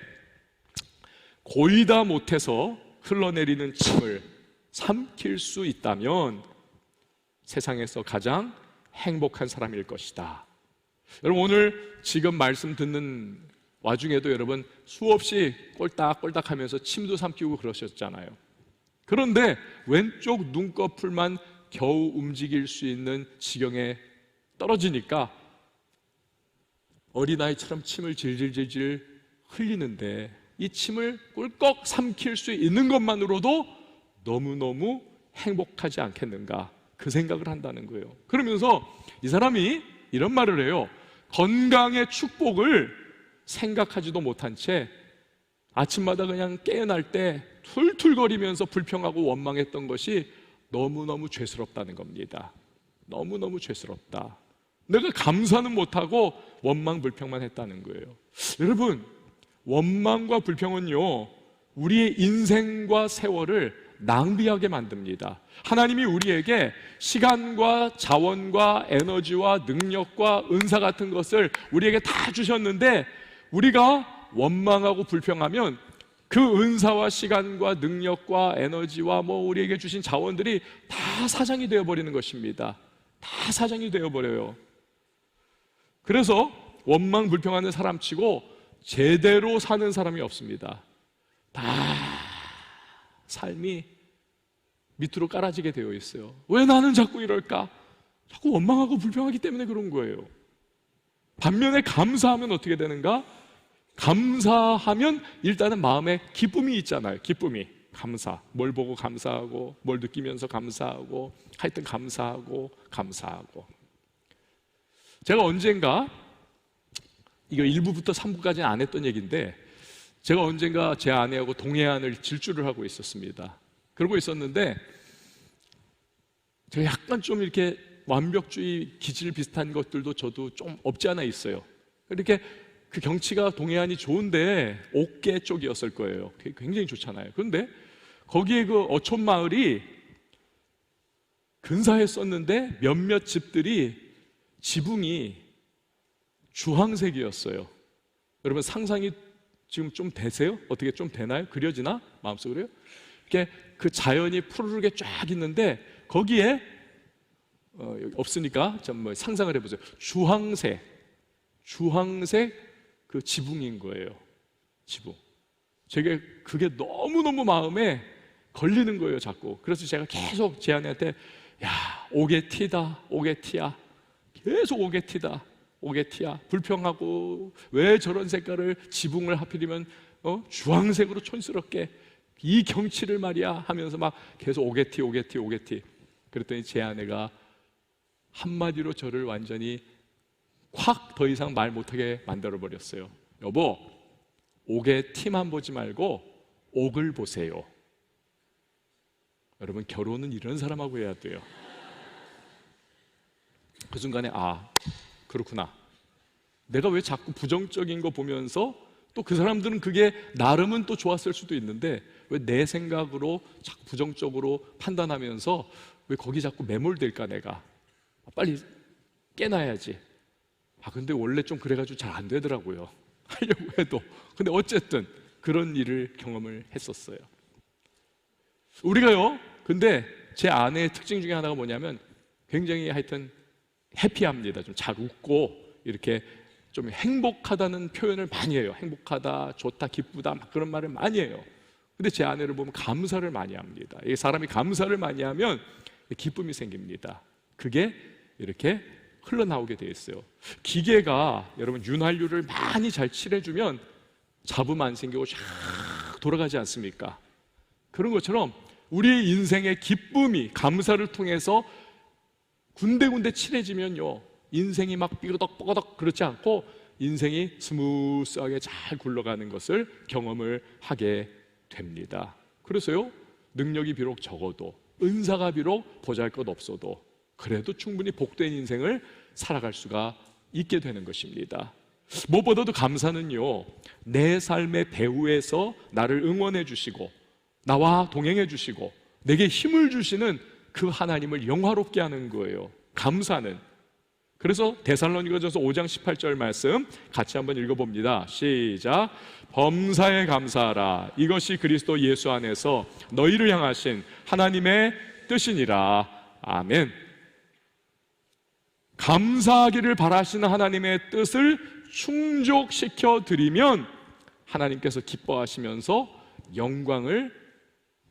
고이다 못해서 흘러내리는 침을 삼킬 수 있다면 세상에서 가장 행복한 사람일 것이다. 여러분 오늘 지금 말씀 듣는 와중에도 여러분 수없이 꼴딱꼴딱 하면서 침도 삼키고 그러셨잖아요. 그런데 왼쪽 눈꺼풀만 겨우 움직일 수 있는 지경에 떨어지니까 어린아이처럼 침을 질질질질 흘리는데 이 침을 꿀꺽 삼킬 수 있는 것만으로도 너무너무 행복하지 않겠는가, 그 생각을 한다는 거예요. 그러면서 이 사람이 이런 말을 해요. 건강의 축복을 생각하지도 못한 채 아침마다 그냥 깨어날 때 툴툴거리면서 불평하고 원망했던 것이 너무너무 죄스럽다는 겁니다. 너무너무 죄스럽다. 내가 감사는 못하고 원망 불평만 했다는 거예요. 여러분, 원망과 불평은요, 우리의 인생과 세월을 낭비하게 만듭니다. 하나님이 우리에게 시간과 자원과 에너지와 능력과 은사 같은 것을 우리에게 다 주셨는데, 우리가 원망하고 불평하면 그 은사와 시간과 능력과 에너지와 우리에게 주신 자원들이 다 사장이 되어버리는 것입니다. 다 사장이 되어버려요. 그래서 원망 불평하는 사람치고 제대로 사는 사람이 없습니다. 다 삶이 밑으로 깔아지게 되어 있어요. 왜 나는 자꾸 이럴까? 자꾸 원망하고 불평하기 때문에 그런 거예요. 반면에 감사하면 어떻게 되는가? 감사하면 일단은 마음에 기쁨이 있잖아요. 기쁨이. 감사. 뭘 보고 감사하고, 뭘 느끼면서 감사하고, 하여튼 감사하고. 제가 언젠가, 이거 1부부터 3부까지는 안 했던 얘기인데, 제가 언젠가 제 아내하고 동해안을 질주를 하고 있었습니다. 그러고 있었는데, 제가 약간 좀 이렇게 완벽주의 기질 비슷한 것들도 저도 좀 없지 않아 있어요. 이렇게 그 경치가 동해안이 좋은데 옥계 쪽이었을 거예요. 굉장히 좋잖아요. 그런데 거기에 그 어촌 마을이 근사했었는데 몇몇 집들이 지붕이 주황색이었어요. 여러분 상상이 지금 좀 되세요? 어떻게 좀 되나요? 그려지나? 마음속으로요? 이렇게 그 자연이 푸르르게 쫙 있는데 거기에 없으니까 좀 상상을 해보세요. 주황색 그 지붕인 거예요. 지붕. 제게 그게 너무너무 마음에 걸리는 거예요, 자꾸. 그래서 제가 계속 제 아내한테 야, 오게티다, 오게티야. 계속 오게티야. 불평하고 왜 저런 색깔을 지붕을 하필이면 주황색으로 촌스럽게 이 경치를 말이야 하면서 막 계속 오게티. 그랬더니 제 아내가 한마디로 저를 완전히 확 더 이상 말 못하게 만들어버렸어요. 여보, 옥의 티만 보지 말고 옥을 보세요. 여러분, 결혼은 이런 사람하고 해야 돼요. 그 순간에 그렇구나. 내가 왜 자꾸 부정적인 거 보면서 또 그 사람들은 그게 나름은 또 좋았을 수도 있는데 왜 내 생각으로 자꾸 부정적으로 판단하면서 왜 거기 자꾸 매몰될까 내가. 빨리 깨놔야지. 근데 원래 좀 그래가지고 잘 안 되더라고요. 하려고 해도. 근데 어쨌든 그런 일을 경험을 했었어요. 우리가요, 근데 제 아내의 특징 중에 하나가 뭐냐면 굉장히 하여튼 해피합니다. 좀 잘 웃고 이렇게 좀 행복하다는 표현을 많이 해요. 행복하다, 좋다, 기쁘다 막 그런 말을 많이 해요. 근데 제 아내를 보면 감사를 많이 합니다. 이 사람이 감사를 많이 하면 기쁨이 생깁니다. 그게 이렇게 흘러나오게 돼 있어요. 기계가 여러분 윤활유를 많이 잘 칠해주면 잡음 안 생기고 쫙 돌아가지 않습니까? 그런 것처럼 우리의 인생의 기쁨이 감사를 통해서 군데군데 칠해지면요, 인생이 막 삐그덕 그렇지 않고 인생이 스무스하게 잘 굴러가는 것을 경험을 하게 됩니다. 그래서요, 능력이 비록 적어도, 은사가 비록 보잘것 없어도 그래도 충분히 복된 인생을 살아갈 수가 있게 되는 것입니다. 무엇보다도 감사는요, 내 삶의 배후에서 나를 응원해 주시고 나와 동행해 주시고 내게 힘을 주시는 그 하나님을 영화롭게 하는 거예요. 감사는. 그래서 데살로니가전서 5장 18절 말씀 같이 한번 읽어봅니다. 시작. 범사에 감사하라. 이것이 그리스도 예수 안에서 너희를 향하신 하나님의 뜻이니라. 아멘. 감사하기를 바라시는 하나님의 뜻을 충족시켜 드리면 하나님께서 기뻐하시면서 영광을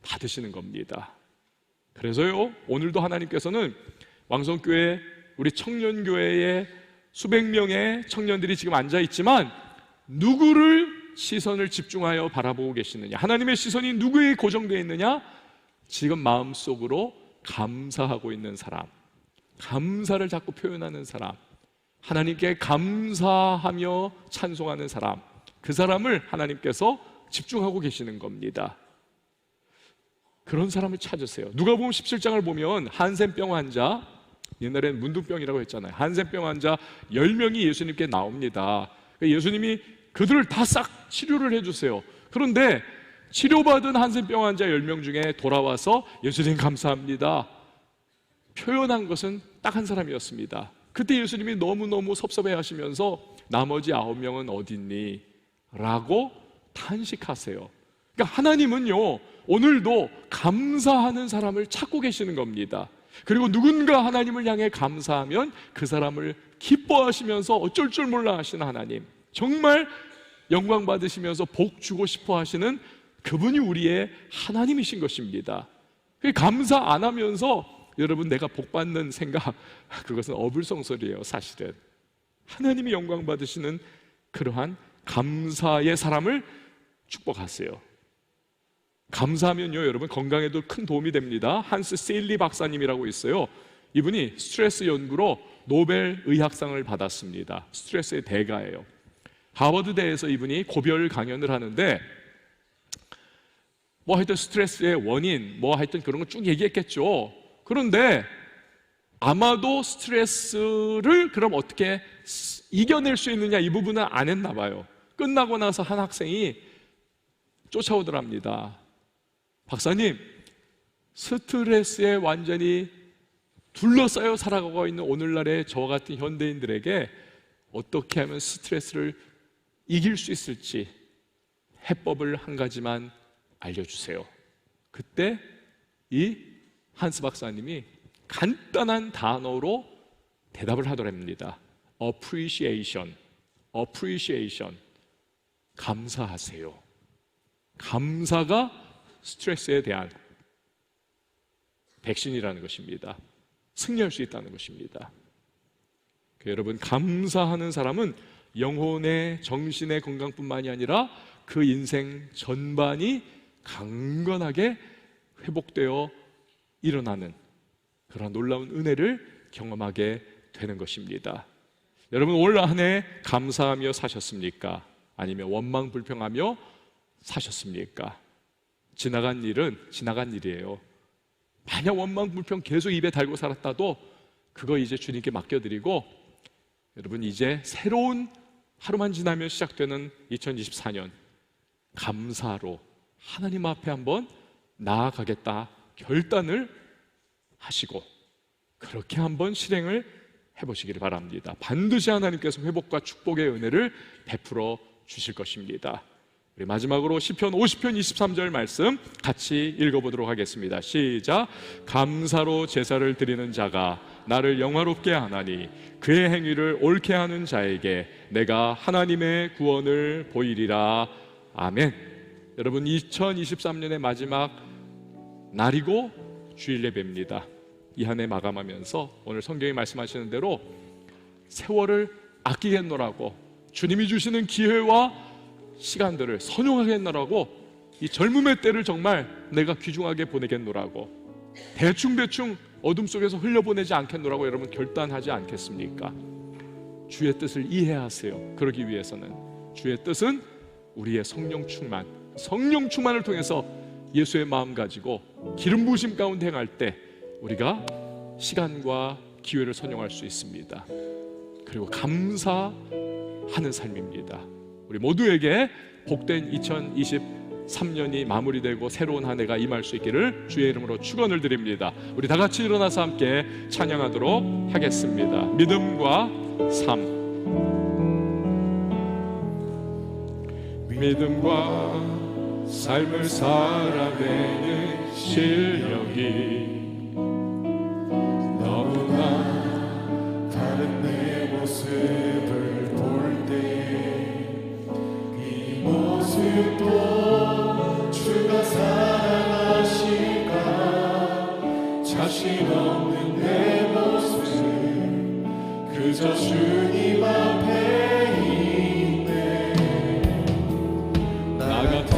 받으시는 겁니다. 그래서요, 오늘도 하나님께서는 왕성교회, 우리 청년교회에 수백 명의 청년들이 지금 앉아 있지만 누구를 시선을 집중하여 바라보고 계시느냐? 하나님의 시선이 누구에 고정되어 있느냐? 지금 마음속으로 감사하고 있는 사람, 감사를 자꾸 표현하는 사람, 하나님께 감사하며 찬송하는 사람, 그 사람을 하나님께서 집중하고 계시는 겁니다. 그런 사람을 찾으세요. 누가복음 17장을 보면 한센병 환자, 옛날에는 문둥병이라고 했잖아요. 한센병 환자 10명이 예수님께 나옵니다. 예수님이 그들을 다 싹 치료를 해주세요. 그런데 치료받은 한센병 환자 10명 중에 돌아와서 예수님 감사합니다 표현한 것은 딱 한 사람이었습니다. 그때 예수님이 너무너무 섭섭해 하시면서 나머지 9명은 어디 있니? 라고 탄식하세요. 그러니까 하나님은요, 오늘도 감사하는 사람을 찾고 계시는 겁니다. 그리고 누군가 하나님을 향해 감사하면 그 사람을 기뻐하시면서 어쩔 줄 몰라 하시는 하나님, 정말 영광 받으시면서 복 주고 싶어 하시는 그분이 우리의 하나님이신 것입니다. 감사 안 하면서 여러분 내가 복 받는 생각, 그것은 어불성설이에요. 사실은 하나님이 영광 받으시는 그러한 감사의 사람을 축복하세요. 감사하면요, 여러분 건강에도 큰 도움이 됩니다. 한스 세일리 박사님이라고 있어요. 이분이 스트레스 연구로 노벨 의학상을 받았습니다. 스트레스의 대가예요. 하버드대에서 이분이 고별 강연을 하는데 뭐 하여튼 스트레스의 원인, 뭐 하여튼 그런 거 쭉 얘기했겠죠. 그런데 아마도 스트레스를 그럼 어떻게 이겨낼 수 있느냐, 이 부분은 안 했나 봐요. 끝나고 나서 한 학생이 쫓아오더랍니다. 박사님, 스트레스에 완전히 둘러싸여 살아가고 있는 오늘날의 저 같은 현대인들에게 어떻게 하면 스트레스를 이길 수 있을지 해법을 한 가지만 알려주세요. 그때 이 한스 박사님이 간단한 단어로 대답을 하더랍니다. appreciation. 감사하세요. 감사가 스트레스에 대한 백신이라는 것입니다. 승리할 수 있다는 것입니다. 여러분, 감사하는 사람은 영혼의, 정신의 건강뿐만이 아니라 그 인생 전반이 강건하게 회복되어 일어나는 그런 놀라운 은혜를 경험하게 되는 것입니다. 여러분, 올 한 해 감사하며 사셨습니까? 아니면 원망불평하며 사셨습니까? 지나간 일은 지나간 일이에요. 만약 원망불평 계속 입에 달고 살았다도 그거 이제 주님께 맡겨드리고, 여러분 이제 새로운 하루만 지나면 시작되는 2024년 감사로 하나님 앞에 한번 나아가겠다 결단을 하시고 그렇게 한번 실행을 해보시기를 바랍니다. 반드시 하나님께서 회복과 축복의 은혜를 베풀어 주실 것입니다. 우리 마지막으로 시편 50편 23절 말씀 같이 읽어보도록 하겠습니다. 시작. 감사로 제사를 드리는 자가 나를 영화롭게 하나니 그의 행위를 옳게 하는 자에게 내가 하나님의 구원을 보이리라. 아멘. 여러분, 2023년의 마지막 날이고 주일 예배입니다. 이 한 해 마감하면서 오늘 성경이 말씀하시는 대로 세월을 아끼겠노라고, 주님이 주시는 기회와 시간들을 선용하겠노라고, 이 젊음의 때를 정말 내가 귀중하게 보내겠노라고, 대충 어둠 속에서 흘려보내지 않겠노라고 여러분 결단하지 않겠습니까? 주의 뜻을 이해하세요. 그러기 위해서는 주의 뜻은 우리의 성령 충만을 통해서 예수의 마음 가지고 기름 부으심 가운데 행할 때 우리가 시간과 기회를 선용할 수 있습니다. 그리고 감사하는 삶입니다. 우리 모두에게 복된 2023년이 마무리되고 새로운 한 해가 임할 수 있기를 주의 이름으로 축원을 드립니다. 우리 다 같이 일어나서 함께 찬양하도록 하겠습니다. 믿음과 삶. 믿음과 삶을 살아내는 실력이 너무나 다른 내 모습을 볼 때 이 모습도 주가 사랑하실까, 자신 없는 내 모습 그저 주님 앞에 있네. 나 같은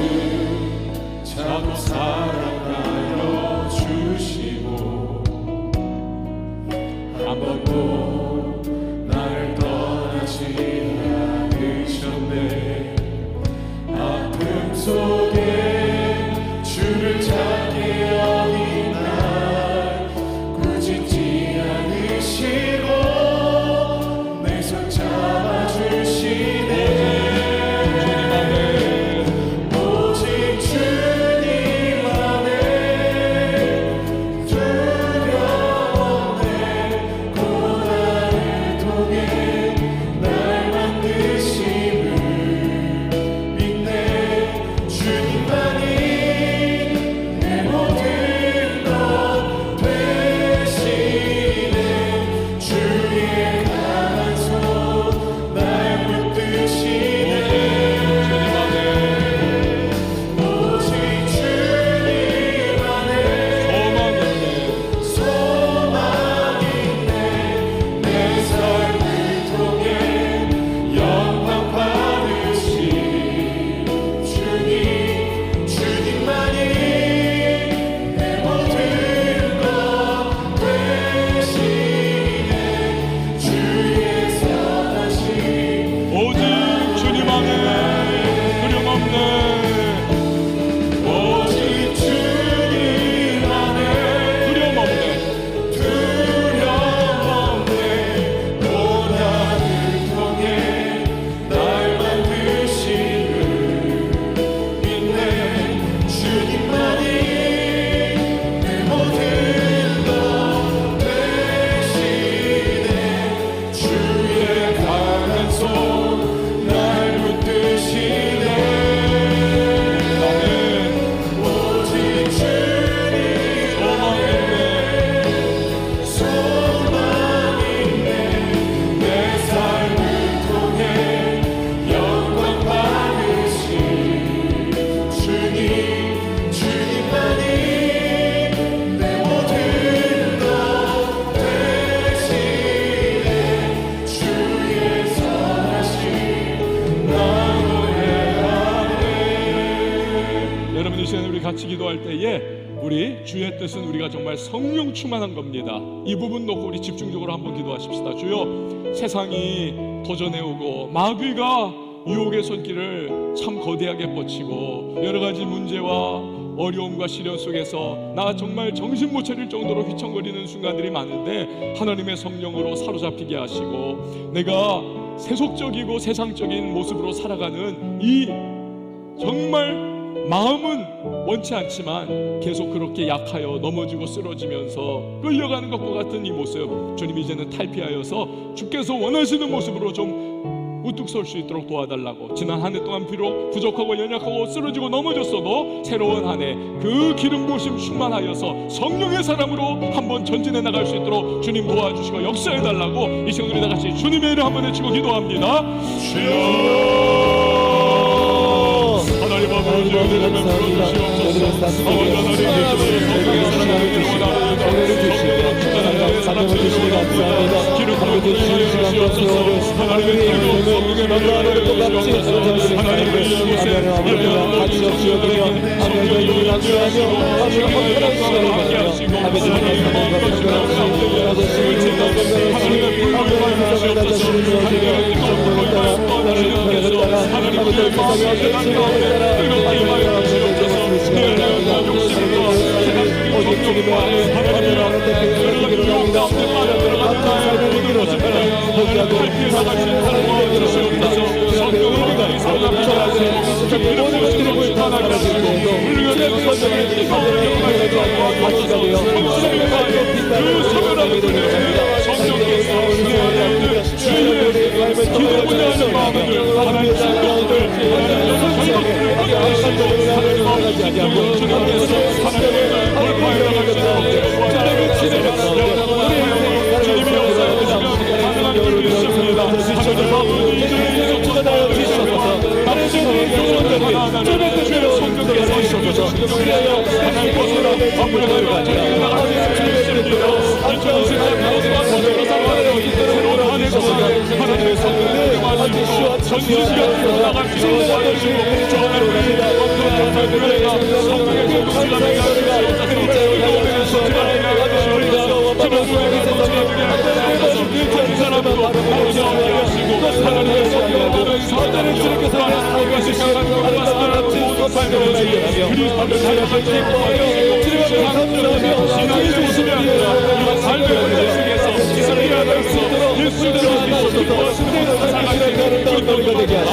자도 사랑하여 주시 같이 기도할 때에 우리 주의 뜻은 우리가 정말 성령 충만한 겁니다. 이 부분 놓고 우리 집중적으로 한번 기도하십시다. 주여, 세상이 도전해오고 마귀가 유혹의 손길을 참 거대하게 뻗치고 여러 가지 문제와 어려움과 시련 속에서 나 정말 정신 못 차릴 정도로 휘청거리는 순간들이 많은데 하나님의 성령으로 사로잡히게 하시고 내가 세속적이고 세상적인 모습으로 살아가는 이 정말 마음은 원치 않지만 계속 그렇게 약하여 넘어지고 쓰러지면서 끌려가는 것과 같은 이 모습, 주님 이제는 탈피하여서 주께서 원하시는 모습으로 좀 우뚝 설 수 있도록 도와달라고. 지난 한 해 동안 비록 부족하고 연약하고 쓰러지고 넘어졌어도 새로운 한 해 그 기름 부으심 충만하여서 성령의 사람으로 한번 전진해 나갈 수 있도록 주님 도와주시고 역사해달라고 이 시간 우리 다같이 주님의 이름 한번 외치고 기도합니다. 주여, 하나님 아버지, 은혜를 베풀어주시옵소서. 아버지 하나님, 성령의 사랑을 주시기 감사합니다. 기름 부어주시옵소서. 하나님의 기름 성령의 나라를 주시옵소서. 하나님의 이곳에 같이 없으시오며 성령의 이름을 감사하시고 하나님의 영광을 함께하시고 하나님의 마음과 주시옵소서. 하나님의 불만을 주시옵소서. 하나님의 뜨거운 불만을 떠주시옵소서. 하나님의 마음에 뜨겁게 임하여 주시옵소서. 내 영광 욕심과 세상적인 정욕만에 하나님의 여러 가지 가운데 빠져들어간 삶을 이루어집니다. 하나님 탈피해 나갈 수 있는 사람을 주시옵소서. 성령을 우리가 사랑하시고 주의 모든 것들을 불탄하게 하시고 물건의 선정을 성령을 같이 가되어 성령의 그 소멸하게 되는 성령께서 주의 기도보다 하는 마음을 하나님의 신도들 하나님의 선생님을 하나님의 마음을 주님께서 하나님의 돌파해 나갈 수 있도록 하나님의 진행을 주님의 역사에 가능한 줄 믿습니다. 하나님 아버지 이들을 쫓아다녀 주시옵소서. 하나님의 영혼들이 주님의 뜻대로 성령께서 주시옵소서. 그리하여 하나님 것으로 앞으로 나가는 주님의 뜻대로 2024년도 새로운 한 해가 하나님의 성령을 가지고 전진시간 나갈 수 있는 도와주시고 저하나로 갑니다. 감사드립니다. 성령의 공동체가 되게 하시옵소서. 뜨거운 성령을 가지시옵소서. 지난주에 성령을 하옵소서. 그 사람도 아버지와 하시고 하나님의 성령을 사단을 주님께서 하나님의 시간을 받아들여 모든 삶을 위하여 그리스도를 살아서 기뻐하여 주님의 감사하며 신앙의 중심이 아니라 우리가 삶의 문제 속에서 승리하는 수 예수님으로 기뻐하시는 것을 살아갈 수 있는 그리스도가 되게 하시고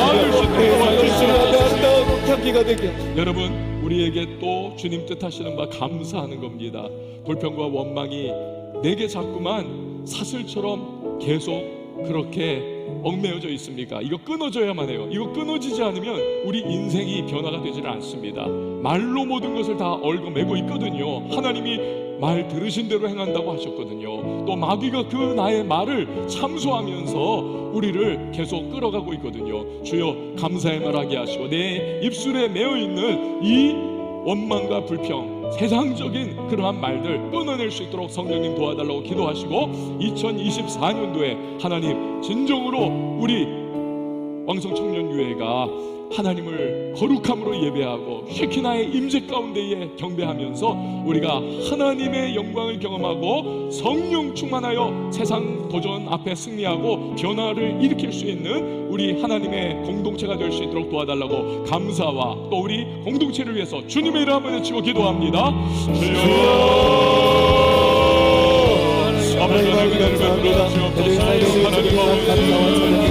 여러분, 우리에게 또 주님 뜻하시는 바 감사하는 겁니다. 불평과 원망이 내게 자꾸만 사슬처럼 계속 그렇게 얽매여져 있습니까? 이거 끊어져야만 해요. 이거 끊어지지 않으면 우리 인생이 변화가 되지를 않습니다. 말로 모든 것을 다 얽어매고 있거든요. 하나님이 말 들으신 대로 행한다고 하셨거든요. 또 마귀가 그 나의 말을 참소하면서 우리를 계속 끌어가고 있거든요. 주여, 감사의 말하게 하시고 내 입술에 매어있는 이 원망과 불평, 세상적인 그러한 말들 끊어낼 수 있도록 성령님 도와달라고 기도하시고 2024년도에 하나님 진정으로 우리 왕성청년교회가 하나님을 거룩함으로 예배하고 쉐키나의 임재 가운데에 경배하면서 우리가 하나님의 영광을 경험하고 성령 충만하여 세상 도전 앞에 승리하고 변화를 일으킬 수 있는 우리 하나님의 공동체가 될 수 있도록 도와달라고 감사와 또 우리 공동체를 위해서 주님의 이름 한번 외치고 기도합니다. 아버지 하나님 베풀어 주옵소서. 하나님 아버지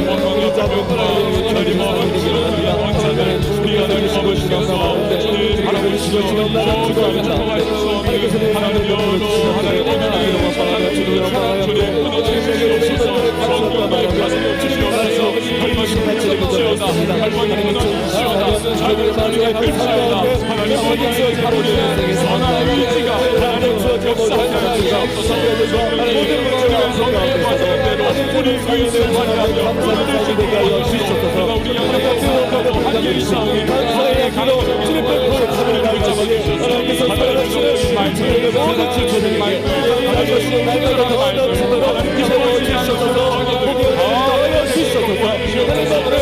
원망을 잡은 하나님 아버지 원자들 우리 하나님 아버지께서 바라보시고 하나님 여러 하나님 원하는 사랑을 주님 끊어주시옵소서. 성령의 가슴을 주시옵소서. 할머니 끊어주시옵소서. 할머니 끊어주시옵소서. 작은 자리에 펼치옵소서. 하나님 아버지 우리의 선한 의지가 하나님 역사하게 주시옵소서. 모든 문제가 성령의 과정을 대로 우리 주인을 환영하며 모든 되게 하여 주시옵소서. 우리 영혼의 한계 이상의 감사의 기도 주님의 거룩함을 잡아주셔서 하나님께서 살아주시는 말씀을 모든 지체들이 하나님께서 날마다 말씀을 하나님께서 주시옵소서. 하나님 주시옵소서.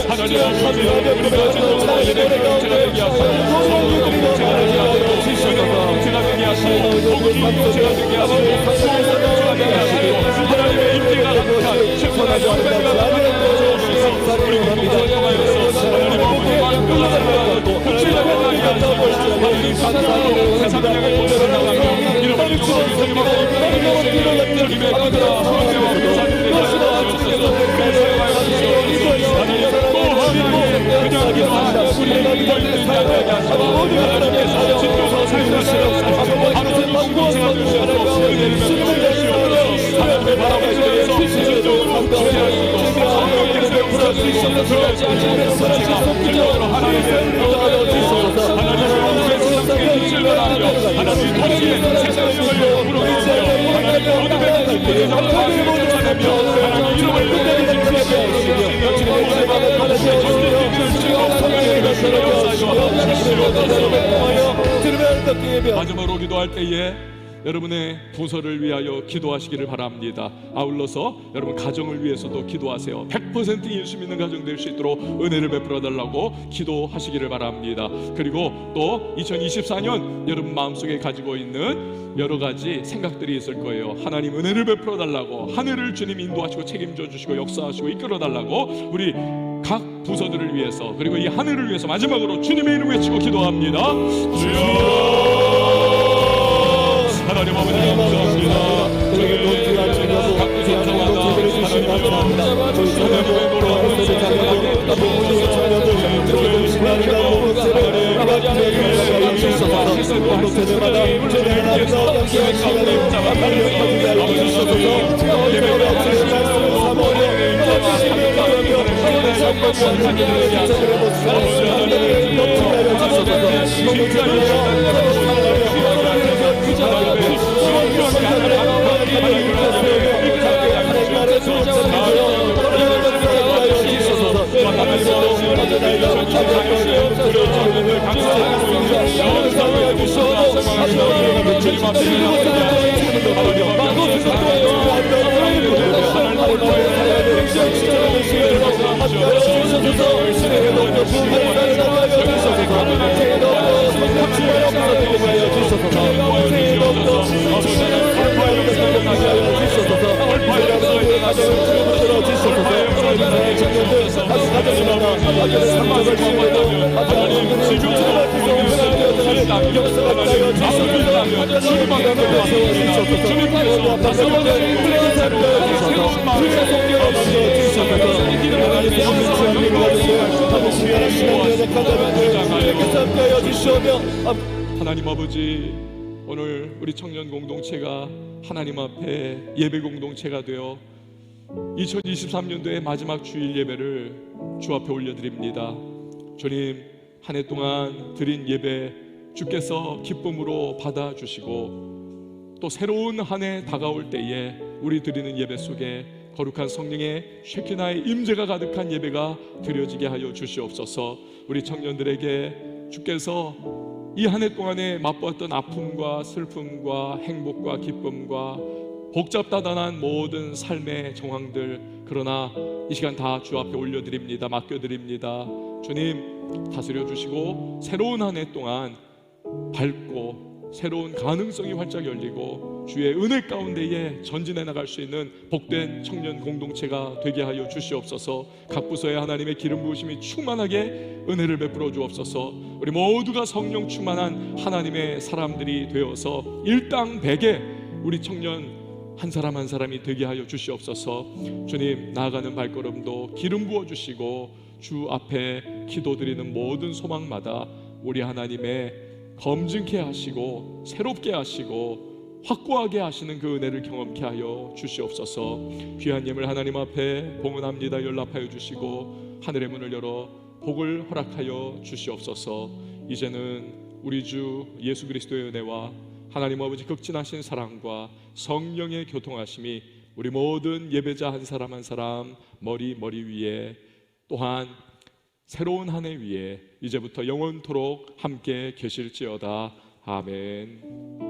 하나님 아버지 우리가 진정으로 예배 공동체가 되게 하시고 공동체가 되게 하시고 교제가 되게 하시고 교제가 되게 하시고 하나님의 임재가 나타난 신선한 성배가 나타나는 주옵소서. 우리 공동체를 통하여서 하나님의 마음과 사랑하고 흑실하게 나게 하시고 하나님 사랑으로 세상 향해 보내서 나가며 이름을 주옵소서. 주님의 기도와 성령과 교사님의 하시옵소서. 그리스도의 주시옵소서. 하나님 또 하나님 그냥 기도하시고 우리의 기도 있는 자에게 하시고 하나님께서 진도서 살려주시옵소서. 아무튼 공동체가 주시옵소서. 은혜를 베풀어 주시옵소서. 하나님의 바라보시면서 진정으로 주시옵소서. 성령께서 역사하시고 그러지 않는 자체가 일러로 하나님의 영광을 주시옵소서. 하나님의 영광의 세상에 빛을 발하며 하나님의 도시에 세상의 영광을 불어넣으며 하나님의 어둠의 빛을 전파하며 하나님의 이름을 끝내는 마지막으로 기도할 때에 여러분의 부서를 위하여 기도하시기를 바랍니다. 아울러서 여러분 가정을 위해서도 기도하세요. 100% 예수 믿는 가정 될 수 있도록 은혜를 베풀어 달라고 기도하시기를 바랍니다. 그리고 또 2024년 여러분 마음속에 가지고 있는 여러 가지 생각들이 있을 거예요. 하나님 은혜를 베풀어 달라고, 하늘을 주님 인도하시고 책임져 주시고 역사하시고 이끌어 달라고 우리 각 부서들을 위해서, 그리고 이 하늘을 위해서 마지막으로 주님의 이름 외치고 기도합니다. 주여, 하나님 아버지 감사합니다. 각 부서마다 하나님 감사합니다. 주님의 놀라운 하나님 아버지, 오늘 우리 청년 공동체가 하나님 앞에 예배 공동체가 되어 2023년도의 마지막 주일 예배를 주 앞에 올려드립니다. 주님, 한 해 동안 드린 예배 주께서 기쁨으로 받아주시고 또 새로운 한 해 다가올 때에 우리 드리는 예배 속에 거룩한 성령의 쉐키나의 임재가 가득한 예배가 드려지게 하여 주시옵소서. 우리 청년들에게 주께서 이 한 해 동안에 맛보았던 아픔과 슬픔과 행복과 기쁨과 복잡다단한 모든 삶의 정황들, 그러나 이 시간 다 주 앞에 올려드립니다. 맡겨드립니다. 주님, 다스려 주시고 새로운 한 해 동안 밝고 새로운 가능성이 활짝 열리고 주의 은혜 가운데에 전진해 나갈 수 있는 복된 청년 공동체가 되게 하여 주시옵소서. 각 부서에 하나님의 기름 부으심이 충만하게 은혜를 베풀어 주옵소서. 우리 모두가 성령 충만한 하나님의 사람들이 되어서 일당백에 우리 청년 한 사람 한 사람이 되게 하여 주시옵소서. 주님, 나아가는 발걸음도 기름 부어 주시고 주 앞에 기도드리는 모든 소망마다 우리 하나님의 검증케 하시고 새롭게 하시고 확고하게 하시는 그 은혜를 경험케 하여 주시옵소서. 귀한 예물 하나님 앞에 봉헌합니다. 연락하여 주시고 하늘의 문을 열어 복을 허락하여 주시옵소서. 이제는 우리 주 예수 그리스도의 은혜와 하나님 아버지 극진하신 사랑과 성령의 교통하심이 우리 모든 예배자 한 사람 한 사람 머리 위에, 또한 새로운 한 해 위에 이제부터 영원토록 함께 계실지어다. 아멘.